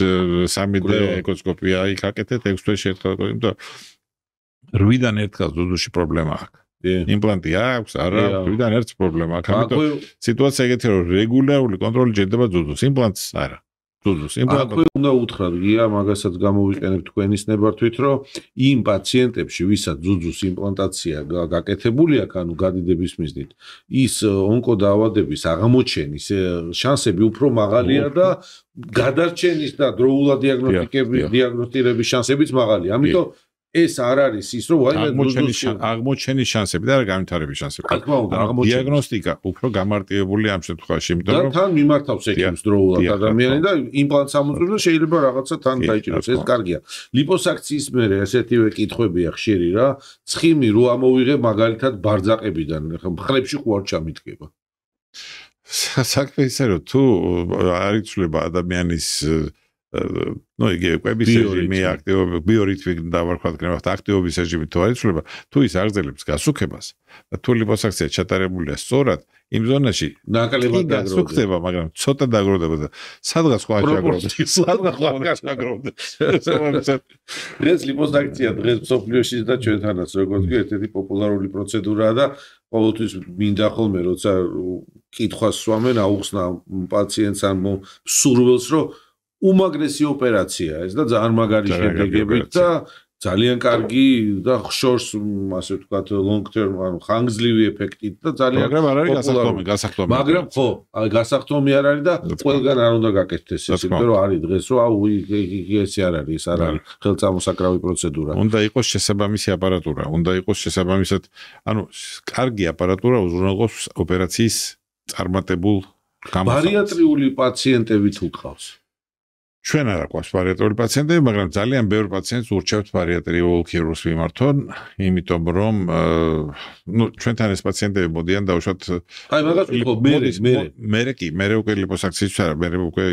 3D ეკოსკოპია, იქ აკეთეთ 6 თვეში ერთხელ, იმიტომ 8-დან 1 დღეს ძუძუში პრობლემა აქვს. იმპლანტი აქვს, არა, ვიდან ერთს პრობლემა აქვს. ამიტომ სიტუაცია ეგეთია, რომ რეგულარული კონტროლი ჯერდება ძუძუს, იმპლანტს არა. ძუძუს იმპლანტი უნდა უთხრათ, გია, მაგასაც გამოვიყენებ თქვენის ნებართვით, რომ იმ პაციენტებში, ვისაც ძუძუს იმპლანტაცია გაკეთებული აქვს, ანუ გადიდების მიზნით, ის ონკოდაავადების აღმოჩენის შანსები უფრო მაღალია და გადარჩენის და დროულად დიაგნოსტირების შანსებიც მაღალია. ამიტომ ეს არ არის ის რომ აღმოჩენის შანსები და არა განვითარების შანსები. დიაგნოსტიკა უფრო გამარტივებული ამ შემთხვევაში, იმიტომ რომ თან მიმართავს ექიმს დროულად ადამიანი და იმპლანტს ამოწურდა შეიძლება რაღაცა თან დაიჭიროს. ეს კარგია. ლიპოსაქციის მერე ესეთივე კითხვებია ხშირი რა. ცხიმი რო ამოვიღე მაგალითად ბარძაყებიდან, მხრებში ხო არ ჩამიდგება. საქმე ისე რომ თუ არ იცვლება ადამიანის ну იგივე კვების რეჟიმი აქტივობა ბიორიტმი დავარქვათ გნებავთ აქტივობის რეჟიმი თუ არ იცვლება თუ ის აგრძელებს გასუქებას და თუ ლიპოსაქცია ჩატარებულია სწორად იმ ზონაში ნაკლებად გასუქდება მაგრამ ცოტა დაგროვდება და სადღაც სხვა ჩაგროვდება ეს ლიპოსაქცია დღეს მსოფლიოში და ჩვენთანაც როგორც კი ერთ-ერთი პოპულარული პროცედურაა და ყოველთვის მინდა ხოლმე როცა კითხვას სვამენ აუხსნა პაციენტს ან სურვილს რომ უმაგრესი ოპერაციაა ეს და ძალიან მაგარი შედეგებით და ძალიან კარგი და ხშორს ასე ვთქვათ long term ანუ ხანგრძლივი ეფექტით და ძალიან მაგრამ არ არის გასახდომი მაგრამ ხო გასახდომი არ არის და ყველგან არ უნდა გაკეთდეს ეს იმიტომ რომ არის დღეს რომ აუ ესე არ არის ეს არ არის ხელწამოსაკრავი პროცედურა უნდა იყოს შესაბამისი აპარატურა უნდა იყოს შესაბამისად ანუ კარგი აპარატურა უზრუნველყოფს ოპერაციის წარმატებულ გამოსავალს ბარიატრიული პაციენტები თუ ყავს ჩვენ არ აქვს ბარიატრიული პაციენტები, მაგრამ ძალიან ბევრი პაციენტს ურჩევთ ბარიატრიულ ქირურგს მიმართონ, იმიტომ რომ ნუ ჩვენთან ეს პაციენტები მოდიან დაუშვათ აი მაგას ვთქვი მე უკვე ლიპოსაქციის არა, მე უკვე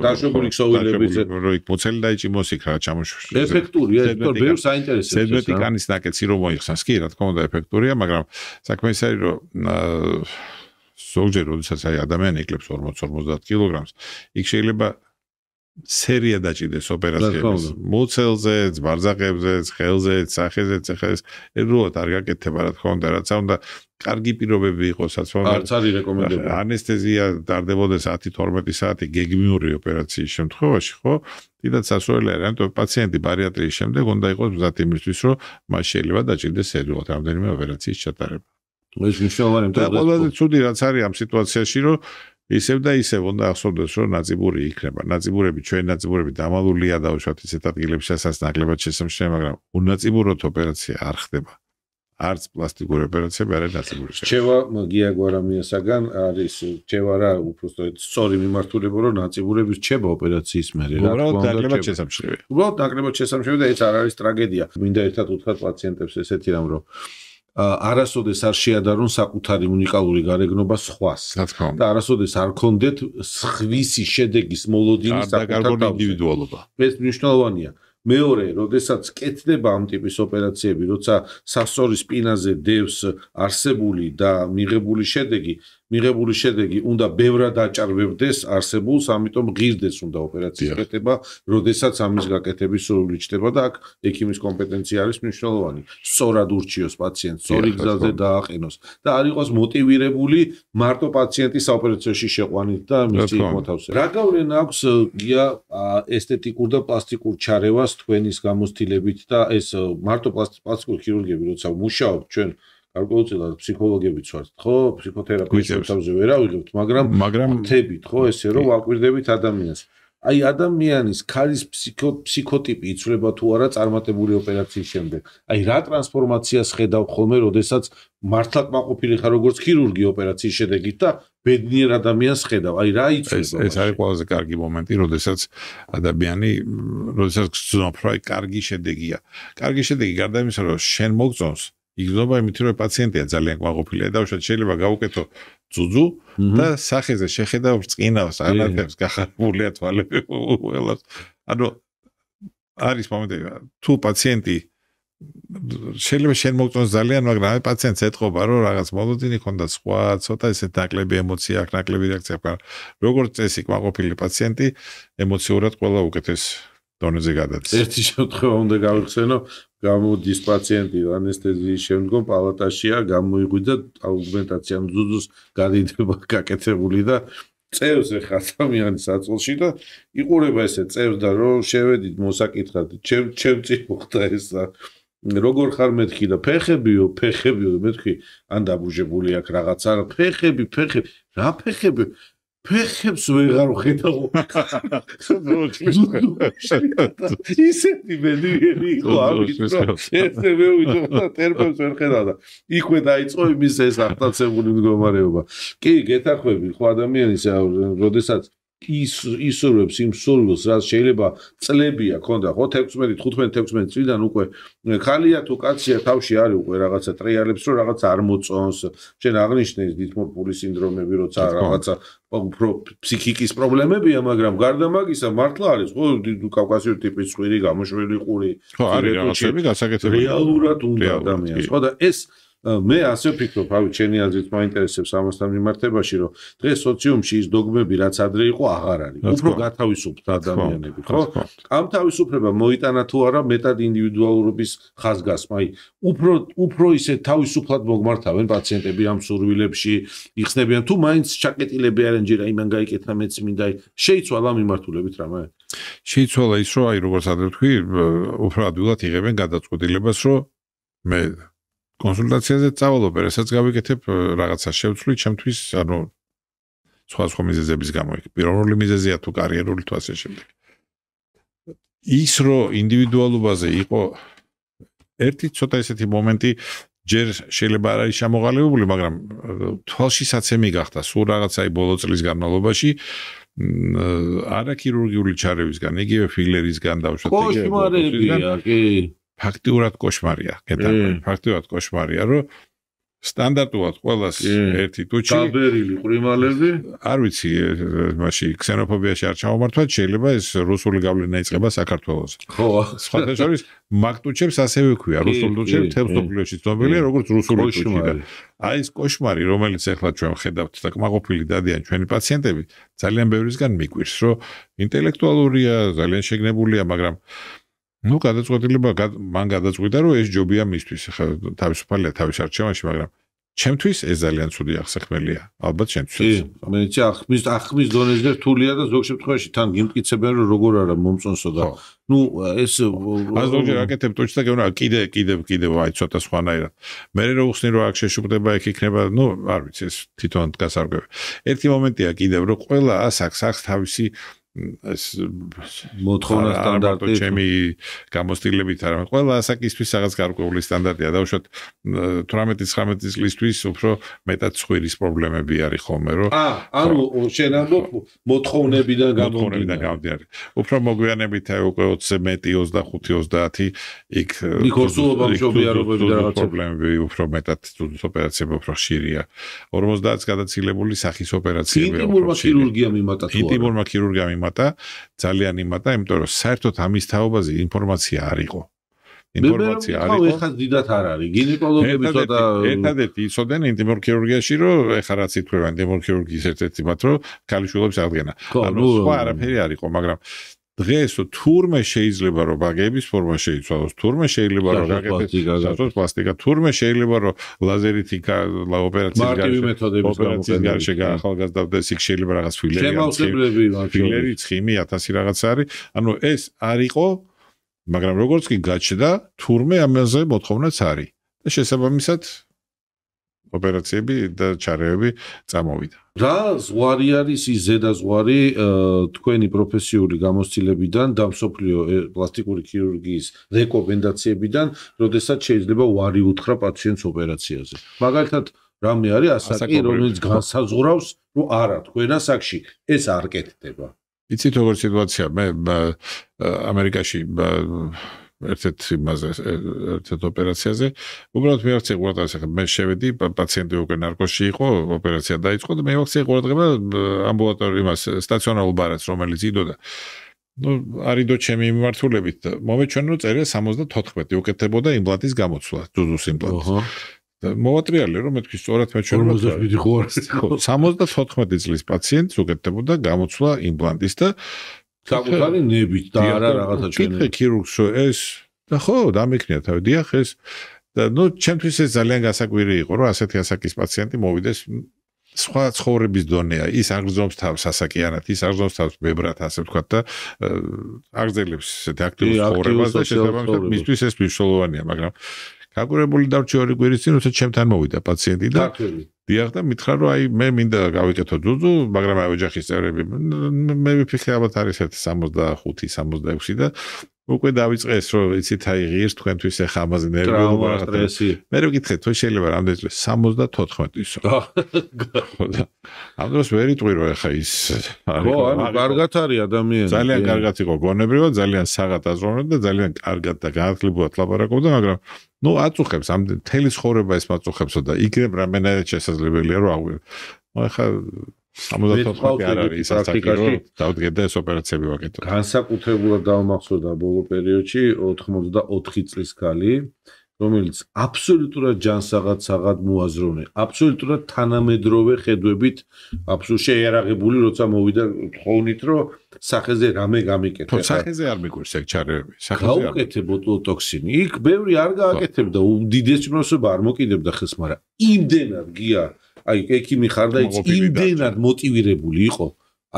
დაშვებული ქსოვილების რო იქ მოცელი დაიჭიმოს იქ რა ჩამოშვი. ეფექტურია, იმიტომ ბევრს აინტერესებს. ზედმეტი კანის ნაკეთი რომ მოიხსნას, კი, რა თქმა უნდა ეფექტურია, მაგრამ საქმე ის არის რომ ზოგჯერ როდესაც აი ადამიანი იკლებს 40-50 კილოგრამს, იქ შეიძლება სერია დაჭიდეს ოპერაციების მოცელზე, ბარზახებზე, ხელზე, სახეზე, ცეხეს, ერთხელ არ გაკეთება რა თქმა უნდა, რაც უნდა კარგი პირობები იყოს, რაც არც არის რეკომენდებული. ანესთეზია დარდებოდეს 10-12 საათი გეგმიური ოპერაციის შემთხვევაში, ხო? დიდად სასურველი არის, ამიტომ პაციენტი ბარიატრიის შემდეგ უნდა იყოს მზად იმისთვის, რომ მას შეიძლება დაჭირდეს სერიულად რამდენიმე ოპერაციის ჩატარება. ეს მნიშვნელოვანი და ყველაზე ცუდი რაც არის ამ სიტუაციაში, რომ ისევ და ისევ უნდა ახსოვდეს, რომ ნაწიბური იქნება. ნაწიბურები, ჩვენი ნაწიბურები დამალულია დაუშვათ ისეთ ადგილებშიაც ნაკლებად შესამჩნევია, მაგრამ უნაწიბუროთ ოპერაცია არ ხდება. არც პლასტიკური ოპერაციები არ არის ნაწიბური. რჩევა გია გვარამიასაგან არის რჩევა რა, უბრალოდ სწორი მიმართულება, რომ ნაწიბურები რჩება ოპერაციის მერე. უბრალოდ ნაკლებად შესამჩნევია. უბრალოდ ნაკლებად შესამჩნევია და ეს არ არის ტრაგედია. მინდა ერთად უთხრათ პაციენტებს ესეთი რამ, რომ არასოდეს არ შეადარონ საკუთარი უნიკალური გარეგნობა სხვას და არასოდეს არ კონდეთ სხვისი შედეგის მოლოდინი საკუთარ ინდივიდუალობა. ეს მნიშვნელოვანია. მეორე, როდესაც კეთდება ამ ტიპის ოპერაციები, როცა სასწორი სპინაზე დევს არსებული და მიღებული შედეგი უნდა ბევრად აჭარბებდეს არსებულს, ამიტომ ღირდეს უნდა ოპერაციის გაკეთება, როდესაც ამის გაკეთების სურვილი ჩნდება და აქ ექიმის კომპეტენცია არის მნიშვნელოვანი. სწორად ურჩიოს პაციენტს, სწორი გზაზე დააყენოს და არ იყოს მოტივირებული მარტო პაციენტის საოპერაციოში შეყვანით და მისი მოთავსება. რა გავლენა აქვს გია ესთეტიკურ და პლასტიკურ ჩარევას თქვენის გამოცდილებით და ეს მარტო პლასტიკური ქირურგები როცა მუშაობთ ჩვენ გარკვეულწილად ფსიქოლოგებიც ვართ, ხო? ფსიქოთერაპევტის თავზე ვერ ავიღებთ, მაგრამ ხთებით, ხო, ესე რომ ვაკვირდებით ადამიანს. აი ადამიანის ქალის ფსიქოტიპი იცვლება თუ არა წარმატებული ოპერაციის შემდეგ. აი რა ტრანსფორმაციას ხედავ ხოლმე, როდესაც მართლა კმაყოფილი ხარ როგორც ქირურგი ოპერაციის შედეგით და ბედნიერ ადამიანს ხედავ. აი რა იცვლება? ეს არის ყველაზე კარგი მომენტი, როდესაც ადამიანი, როდესაც გრძნობ, რომ კარგი შედეგია. კარგი შედეგი გარდა იმისა, რომ შენ მოგწონს იგრძნობა იმით, რომ პაციენტია ძალიან კმაყოფილია და უშუალოდ შეიძლება გავუკეთო ძუძუ და სახეზე შეხედავ ბრწყინავს, ანათებს, გახარებულია თვალები ყველას. ანუ არის მომენტები, თუ პაციენტი შეიძლება შენ მოგწონს ძალიან, მაგრამ აი პაციენტს ეთყობა, რომ რაღაც მოლოდინი ქონდა სხვა, ცოტა ესეთ ნაკლები ემოცია აქვს, ნაკლები რეაქცია აქვს. როგორც წესი კმაყოფილი პაციენტი ემოციურად ყველა უკეთეს დონეზე გადადის. ერთი შემთხვევა უნდა გავიხსენო, გამოდის პაციენტი ანესთეზიის შემდგომ პალატაშია, გამოიღვიძა აუგმენტაცია ძუძუს გადიდება გაკეთებული და წევს ეხა ადამიანის აწოლში და იყურება ესე წევს და რომ შევედით მოსაკითხად, ჩემწი მოხდა ესა. როგორ ხარ მეთქი და ფეხებიო და მეთქი ან დაბუჟებული აქვს რაღაცა, ფეხები, რა ფეხები? ფეხებს ვეღარ ხედავ. ისეთი ბედნიერი იყო ამის რომ ესე მევიდო ტერპებს ვერ ხედავ და იქვე დაიწყო იმის ეს აღტაცებული მდგომარეობა. კი, გეთანხმები, ხო ადამიანის, როდესაც ისურვებს იმ სურვილს, რაც შეიძლება წლებია ქონდა, ხო 16 წლიდან უკვე ხალია თუ კაცია თავში არის უკვე რაღაცა ტრიალებს, რომ რაღაცა არ მოწონს, შენ აღნიშნე ის დისმორფული სინდრომები, როცა რაღაცა უფრო ფსიქიკის პრობლემებია, მაგრამ გარდა მაგისა მართლა არის, ხო კავკასიური ტიპის ხვირი, გამოშველი ყური, ხო არის რაღაცები გასაკეთებელი. რეალურად უნდა ადამიანს, ხო და ეს მე ასე ვფიქრობ, ავი ჩემი აზრით მაინტერესებს ამასთან მიმართებაში, რომ დღეს სოციუმში ის დოგმები, რაც ადრე იყო, აღარ არის. უფრო გათავისუფლდა ადამიანები, ხო? ამ თავისუფლება მოიტანა თუ არა მეტად ინდივიდუალურობის ხაზგასმა, აი, უფრო ისე თავისუფლად მოგმართავენ პაციენტები ამ სურვილებში, იხსნებიან თუ მაინც ჩაკეტილები არიან ჯერ აი მან გაიკეთა მეც მინდა, შეიცვალა მიმართულებით რამე? შეიცვალა ის, რომ აი როგორც ადრე ვთქვი, უფრო ადვილად იღებენ გადაწყვეტილებას, რომ მე კონსულტაციაზე წავალობ, რასაც გავიკეთებ რაღაცა შევცვლი, ჩემთვის, ანუ სხვა მიზეზების გამო, პიროვნული მიზეზია თუ კარიერული თუ ასე შემდეგ. ის რომ ინდივიდუალობაზე იყო ერთი ცოტა ესეთი მომენტი, ჯერ შეიძლება არ არის შემოღალებული, მაგრამ თვალშისაცემი გახდა სულ რაღაცაი ბოლო წლის განმავლობაში არაქირურგიული ჩარევისგან, იგივე ფილერისგან დავუშვათ კოშმარებია, კი. ფაქტიურად კოშმარია, ფაქტიურად კოშმარია, რომ სტანდარტულად ყველას ერთი ტუჩი დაბერილი ყრიმალები, არ ვიცი, მაშინ ქსენოფობიაში არ ჩამომართვათ, შეიძლება ეს რუსული გავლენა იწყება საქართველოს. ხო, სხვათა შორის მაგ ტუჩებს ასევე ქვია, რუსულ ტუჩებს თელ სოფლიოში ცნობილია, როგორც რუსული ტუჩი და აი ეს კოშმარი, რომელიც ახლა ჩვენ ხედავთ და კმაყოფილი დადიან ჩვენი პაციენტები, ძალიან ბევრისგან მიგვირს, რომ ინტელექტუალურია, ძალიან შეგნებულია, მაგრამ ну, გადაწყვეტილება მან გადაწყვიტა, რომ ეს ჯობია მისთვის. ხა თავისუფალია თავის არჩევანში, მაგრამ ჩემთვის ეს ძალიან ცუდი აღსაქმელია. ალბათ ჩემთვის. მეც ახმის დონეზე რთულია და ზოგ შემთხვევაში თან გიმტკიცებენ, რომ როგორ არა მომწონსო და ну, ეს ზოგჯერ აკეთებ ტუჩს და გეუბნა, კიდევ აი ცოტა სხვანაირად. მე რო უხსნი რომ აქ შეშუპდება, იქ იქნება, ну, არ ვიცი, ეს თვითონ გასარკვევი. ერთი მომენტია კიდევ, რომ ყველა ასაკს თავისი ეს მოთხოვნა სტანდარტი ჩემი გამოსტილებით არა ყველა ასაკისთვის რაღაც გარკვეული სტანდარტია დავუშვათ 18-19 წლისთვის უფრო მეტად ცხვირის პრობლემები არის ხოლმე რომ ანუ შენ ამბობ მოთხოვნებიდან გამომდინარე უფრო მოგვიანებით აი უკვე 20-ზე მეტი 25-30 იქ ორსულობა მშობიარობები და რაღაც პრობლემები უფრო მეტად ოპერაციები უფრო ხშირია 50-ს გადაცილებული სახის ოპერაციები ინტიმურმა ქირურგიამ იმატა თუ არა ინტიმურმა ქირურგიამ იმატა ძალიან იმატა იმიტომ რომ საერთოდ ამის თაობაზე ინფორმაცია არ იყო ინფორმაცია არ იყო ეხლა დიდათ არ არის გინეკოლოგები ცოტა ერთადერთი იცოდნენ ინტიმურ ქირურგიაში რომ ეხლა რაც ითქვება ინტიმურ ქირურგიის ერთ-ერთი მათ რომ ქალიშვილებს აღდგენა ანუ სხვა არაფერი არ იყო მაგრამ დღეს თურმე შეიძლება რომ ბაგების ფორმა შეიცვალოს თურმე შეიძლება რომ გაკეთდეს პლასტიკა თურმე შეიძლება რომ ლაზერით ოპერაციის გარშე გაახალგაზრდავდეს იქ შეიძლება რაღაც ფილერი ცხიმი 1000 რაღაც არის ანუ ეს არ იყო მაგრამ როგორც კი გაჩნდა თურმე ამაზე მოთხოვნაც არის და შესაბამისად ოპერაციები და ჩარეები წამოვიდა. რა ზღვარი არის ის ზედა ზღვარი თქვენი პროფესიული გამოცდილებიდან და მსოფლიო პლასტიკური ქირურგიის რეკომენდაციებიდან, როდესაც შეიძლება უარი უთხრა პაციენტს ოპერაციაზე. მაგალითად, რამე არის ასაკი, რომელიც განსაზღვრავს, რომ არა, თქვენ ასაკში ეს არ კეთდება. იცით როგორ სიტუაცია, მე ამერიკაში ერთ ოპერაციაზე უბრალოდ მივაქცია ყურადღებას ახლა მე შევედი პაციენტი უკვე ნარკოსში იყო ოპერაცია დაიწყო და მივაქცია ყურადღება ამბულატორიულ იმას სტაციონარულ ბარათს რომელიც იდოდა ну არიდო ჩემი მიმართულებით მომეჩვენა რომ წერია 74 უკეთებოდა იმპლანტის გამოცვლა ძუძუს იმპლანტის და მოვატრიალე რომ მეთქი სწორად მეჩვენა 74 წლის პაციენტს უკეთებოდა გამოცვლა იმპლანტის და საკუთარი ნებით და არა რაღაცა ჩვენი. კითხე ქირურგს რომ ეს და ხო დამეკნია თავი დიახ ეს და ნუ ჩემთვის ეს ძალიან გასაკვირი იყო რომ ასეთი ასაკის პაციენტი მოვიდეს სხვა ცხოვრების დონეა ის აღგზნობს თავს ასაკიანად ის აღგზნობს თავს ბებრად ასე ვთქვათ და აგრძელებს ესეთი აქტიურ ცხოვრებას და შესაბამისად მისთვის ეს მნიშვნელოვანია მაგრამ გაკურებული დავჭი ორი კვირის წინ როცა ჩემთან მოვიდა პაციენტი და დიახ და მითხრა რომ აი მე მინდა გავიკეთო ძუძუ მაგრამ აი ოჯახის წევრები მე ვიფიქრე ალბათ არის 65-66 და უკვე დავიწყეს რომ იცით აი ღირს თქვენთვის ახლა ამაზე ნერვიულობა სტრესი. მე ვკითხე თუ შეიძლება რამდენი წელი 74-ისო. ამ დროს ვერ იტყვი რომ ახლა ის ხო, ანუ კარგად არის ადამიანი. ძალიან კარგად იყო გონებრივად, ძალიან საღად აზროვნებდა და ძალიან კარგად და განათლებულად ლაპარაკობდა, მაგრამ ნუ აწუხებს ამ მთელი ცხოვრება ეს მაწუხებსო და იგრებ რამენერად შესაძლებელია რომ აღვი. ახლა 74 არ არის სასტიკი დავდგეთ და ეს ოპერაციები ვაკეთოთ. განსაკუთრებულად დავმახსოვდა ბოლო პერიოდში 84 წლის ქალი, რომელიც აბსოლუტურად ჯანსაღად მოაზროვნე, აბსოლუტურად თანამედროვე ხედვებით, აბსოლუტურად შეიარაღებული, როცა მოვიდა თხოვნით, რომ სახეზე რამე გამიკეთე. ხო, სახეზე არ მიგვირს ეგ ჩარეები. გაუკეთე ბოტულოტოქსინი. იქ ბევრი არ გააკეთებდა, უდიდესი უმრავლესობა არ მოკიდებდა ხელს, მაგრამ იმდენად გია აი ექიმი ხარ და იმდენად მოტივირებული იყო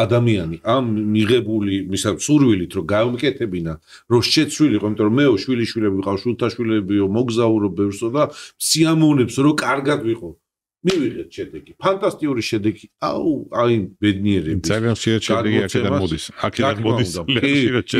ადამიანი ამ მიღებული მისა სურვილით რომ გამკეთებინა რომ შეცვლილიყო იმიტომ რომ მეო შვილიშვილები ვიყავ შვილთაშვილებიო მოგზაურო ბევრსო და სიამოვნებს რომ კარგად ვიყო მივიღეთ შედეგი ფანტასტიკური შედეგი აუ აი ბედნიერები ძალიან ხშირად შედეგი აქედან მოდის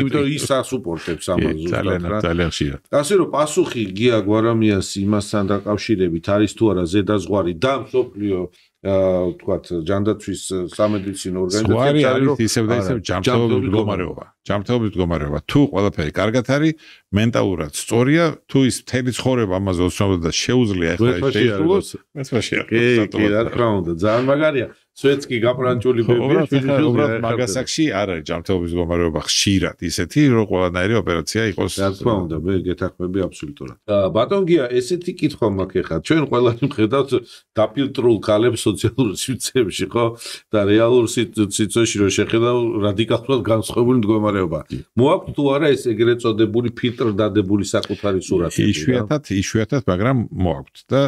იმიტომ ის ასუპორტებს ამას ზუსტად ძალიან ხშირად ასე რომ პასუხი გია გვარამიანს იმასთან დაკავშირებით არის თუ არა ზედაზღვარი და მსოფლიო თქვათ ჯანდაცვის სამედიცინო ორგანიზაციები არის ისევ და ისევ ჯანმრთელობის მდგომარეობა თუ ყველაფერი კარგად არის მენტალურად სწორია თუ ის მთელი ცხოვრება ამაზე ოცნობდა და შეუძლია ახლა შეისრულოს ეს მაშია კი რა თქმა უნდა ძალიან მაგარია სვეტსკი გაპრანჭული ბებია უბრალოდ მაგასაკში არ არის ჯანმრთელობის მდგომარეობა ხშირად ისეთი რომ ყველანაირი ოპერაცია იყოს რა თქმა უნდა მე გეთანხმები აბსოლუტურად ბატონ გია ესეთი კითხვა მაქვს ახლა ჩვენ ყველანი მხედავთ დაფილტრულ ქალებს სოციალურ სივრცეებში ხო და რეალურ სიტუაციაში რომ შეხედავ რადიკალურად განსხვავებული მდგომარეობა მოაქვს თუ არა ეს ეგრეთ წოდებული ფილტრ დადებული საკუთარი სურათი იშვიათად მაგრამ მოაქვს და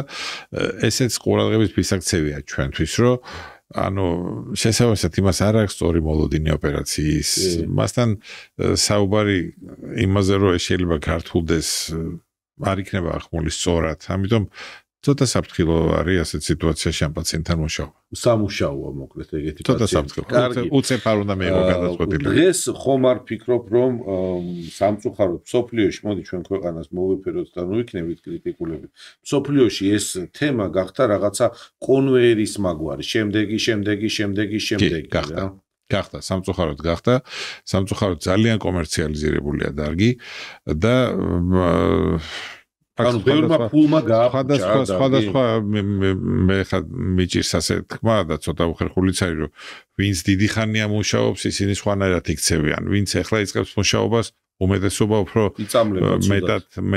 ესეც ყურადღების ფისაქცევია ჩვენთვის რომ ანუ შესაძლოა იმას არ აქვს სწორი მოლოდინი ოპერაციის მასთან საუბარი იმაზე რომ შეიძლება გართულდეს არ იქნება ახმული სწორად ამიტომ ცოტა საფრთხილო არის ასეთ სიტუაციაში ამ პაციენტთან მუშაობა სამუშაოა მოკლედ ეგეთი ცოტა საფრთხილო უცებ არ უნდა მეიღო გადაწყვეტილი დღეს ხომ არ ფიქრობ რომ სამწუხაროდ სოფლიოში მოდი ჩვენ ქვეყანას მოვიფეროთ და ნუ იქნებით კრიტიკულები სოფლიოში ეს თემა გახდა რაღაცა კონვეერის მაგვარი შემდეგი გახდა სამწუხაროდ ძალიან კომერციალიზირებულია დარგი და ანუ ბევრმა ფულმა გააფუჭა სხვადასხვა მე ხა მიჭირს ასე თქმა და ცოტა უხერხულიც არის რომ ვინც დიდი ხანია მუშაობს ისინი სხვანაირად იქცევიან ვინც ახლა იწყებს მუშაობას უმეტესობა უფრო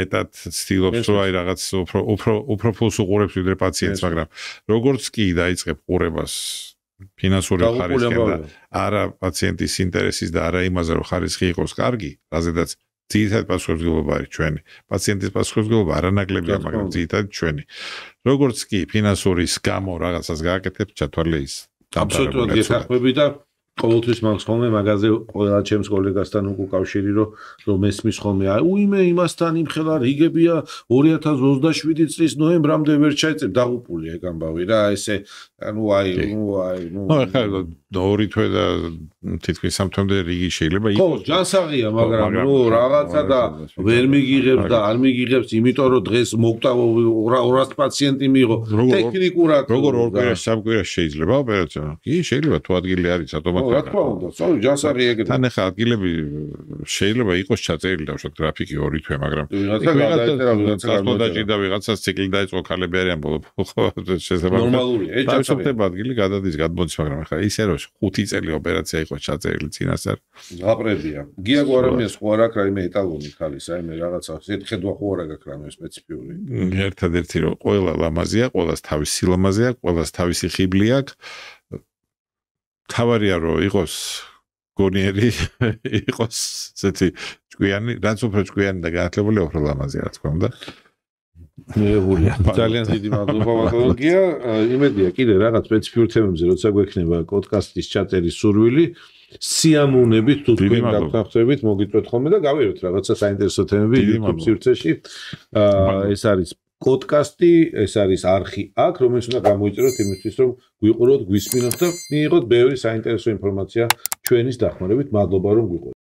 მეტად ცდილობს რომ აი რაღაც უფრო ფულს უყურებს ვიდრე პაციენტს მაგრამ როგორც კი დაიწყებ ყურებას ფინანსური ხარისხი და არა პაციენტის ინტერესის და არა იმაზე რომ ხარისხი იყოს კარგი რაზედაც ძირითადად პასუხისმგებლობა არის ჩვენი. პაციენტის პასუხისმგებლობა არანაკლებია, მაგრამ ძირითადად ჩვენი. როგორც კი ფინანსურის გამო რაღაცას გააკეთებ, ჩათვალე ის. აბსოლუტურად გეთანხმები და ყოველთვის მაქვს ხოლმე მაგაზე ყველა ჩემს კოლეგასთან უკავშირი რომ ესმის ხოლმე უიმე იმასთან იმხელა რიგებია 2027 წლის ნოემბრამდე ვერ ჩაიწებ დაღუპული ეგ ამბავი რა ესე ანუ ახლა 2 თვე და თითქმის 3 თვემდე რიგი შეიძლება იყოს ხო ჯანსაღია მაგრამ რაღაცა და ვერ მიგიღებს და არ მიგიღებს იმიტომ რომ დღეს მოგტა 200 პაციენტი მიიღო ტექნიკურად როგორ ორ კვირაში სამ კვირაში შეიძლება ოპერაცია კი შეიძლება თუ ადგილი არის ავტომატურად რა თქმა უნდა, სწორი ჯანსაღი ეგრე. თან ახლა ადგილები შეიძლება იყოს ჩაწერილი დავუშვათ გრაფიკი 2 თვე, მაგრამ ვიღაცას ციკლი დაიწყო ქალები არიან ბოლო ხო შესაძლოა ნორმალურია, ჩაწერილი ადგილი გადადის გადმოდის, მაგრამ ახლა ისე რომ 5 წელი ოპერაცია იყოს ჩაწერილი წინასწარ. გაპრებია. გია გვარამიას ხო არ აქვს რაიმე ეტალონი ხალის, აი მე რაღაცა ხედვა ხო არ აქვს რაიმე სპეციფიური. ერთადერთი რომ ყველა ლამაზია, ყველას თავისი სილამაზე აქვს, ყველას თავისი ხიბლი აქვს. თავარია რომ იყოს გონიერი იყოს ესეთი ჭკვიანი, რაც უფრო ჭკვიანი და განათლებული უფრო ლამაზია რა თქმა უნდა. მიღებულია. ძალიან დიდი მადლობა ბატონგია. იმედია კიდე რაღაც სპეციფიურ თემებზე როცა გვექნება პოდკასტის ჩაწერის სურვილი, სიამოვნებით თუ თქვენ გაგთანხმებით, მოგიწვევთ ხოლმე და გავეროთ რაღაცა საინტერესო თემები YouTube სივრცეში. ეს არის პოდკასტი, ეს არის არხი აქ, რომელიც უნდა გამოიწეროთ იმისთვის, რომ გვიყუროთ, გვისმინოთ და მიიღოთ ბევრი საინტერესო ინფორმაცია ჩვენის დახმარებით. მადლობა რომ გვიყურებთ.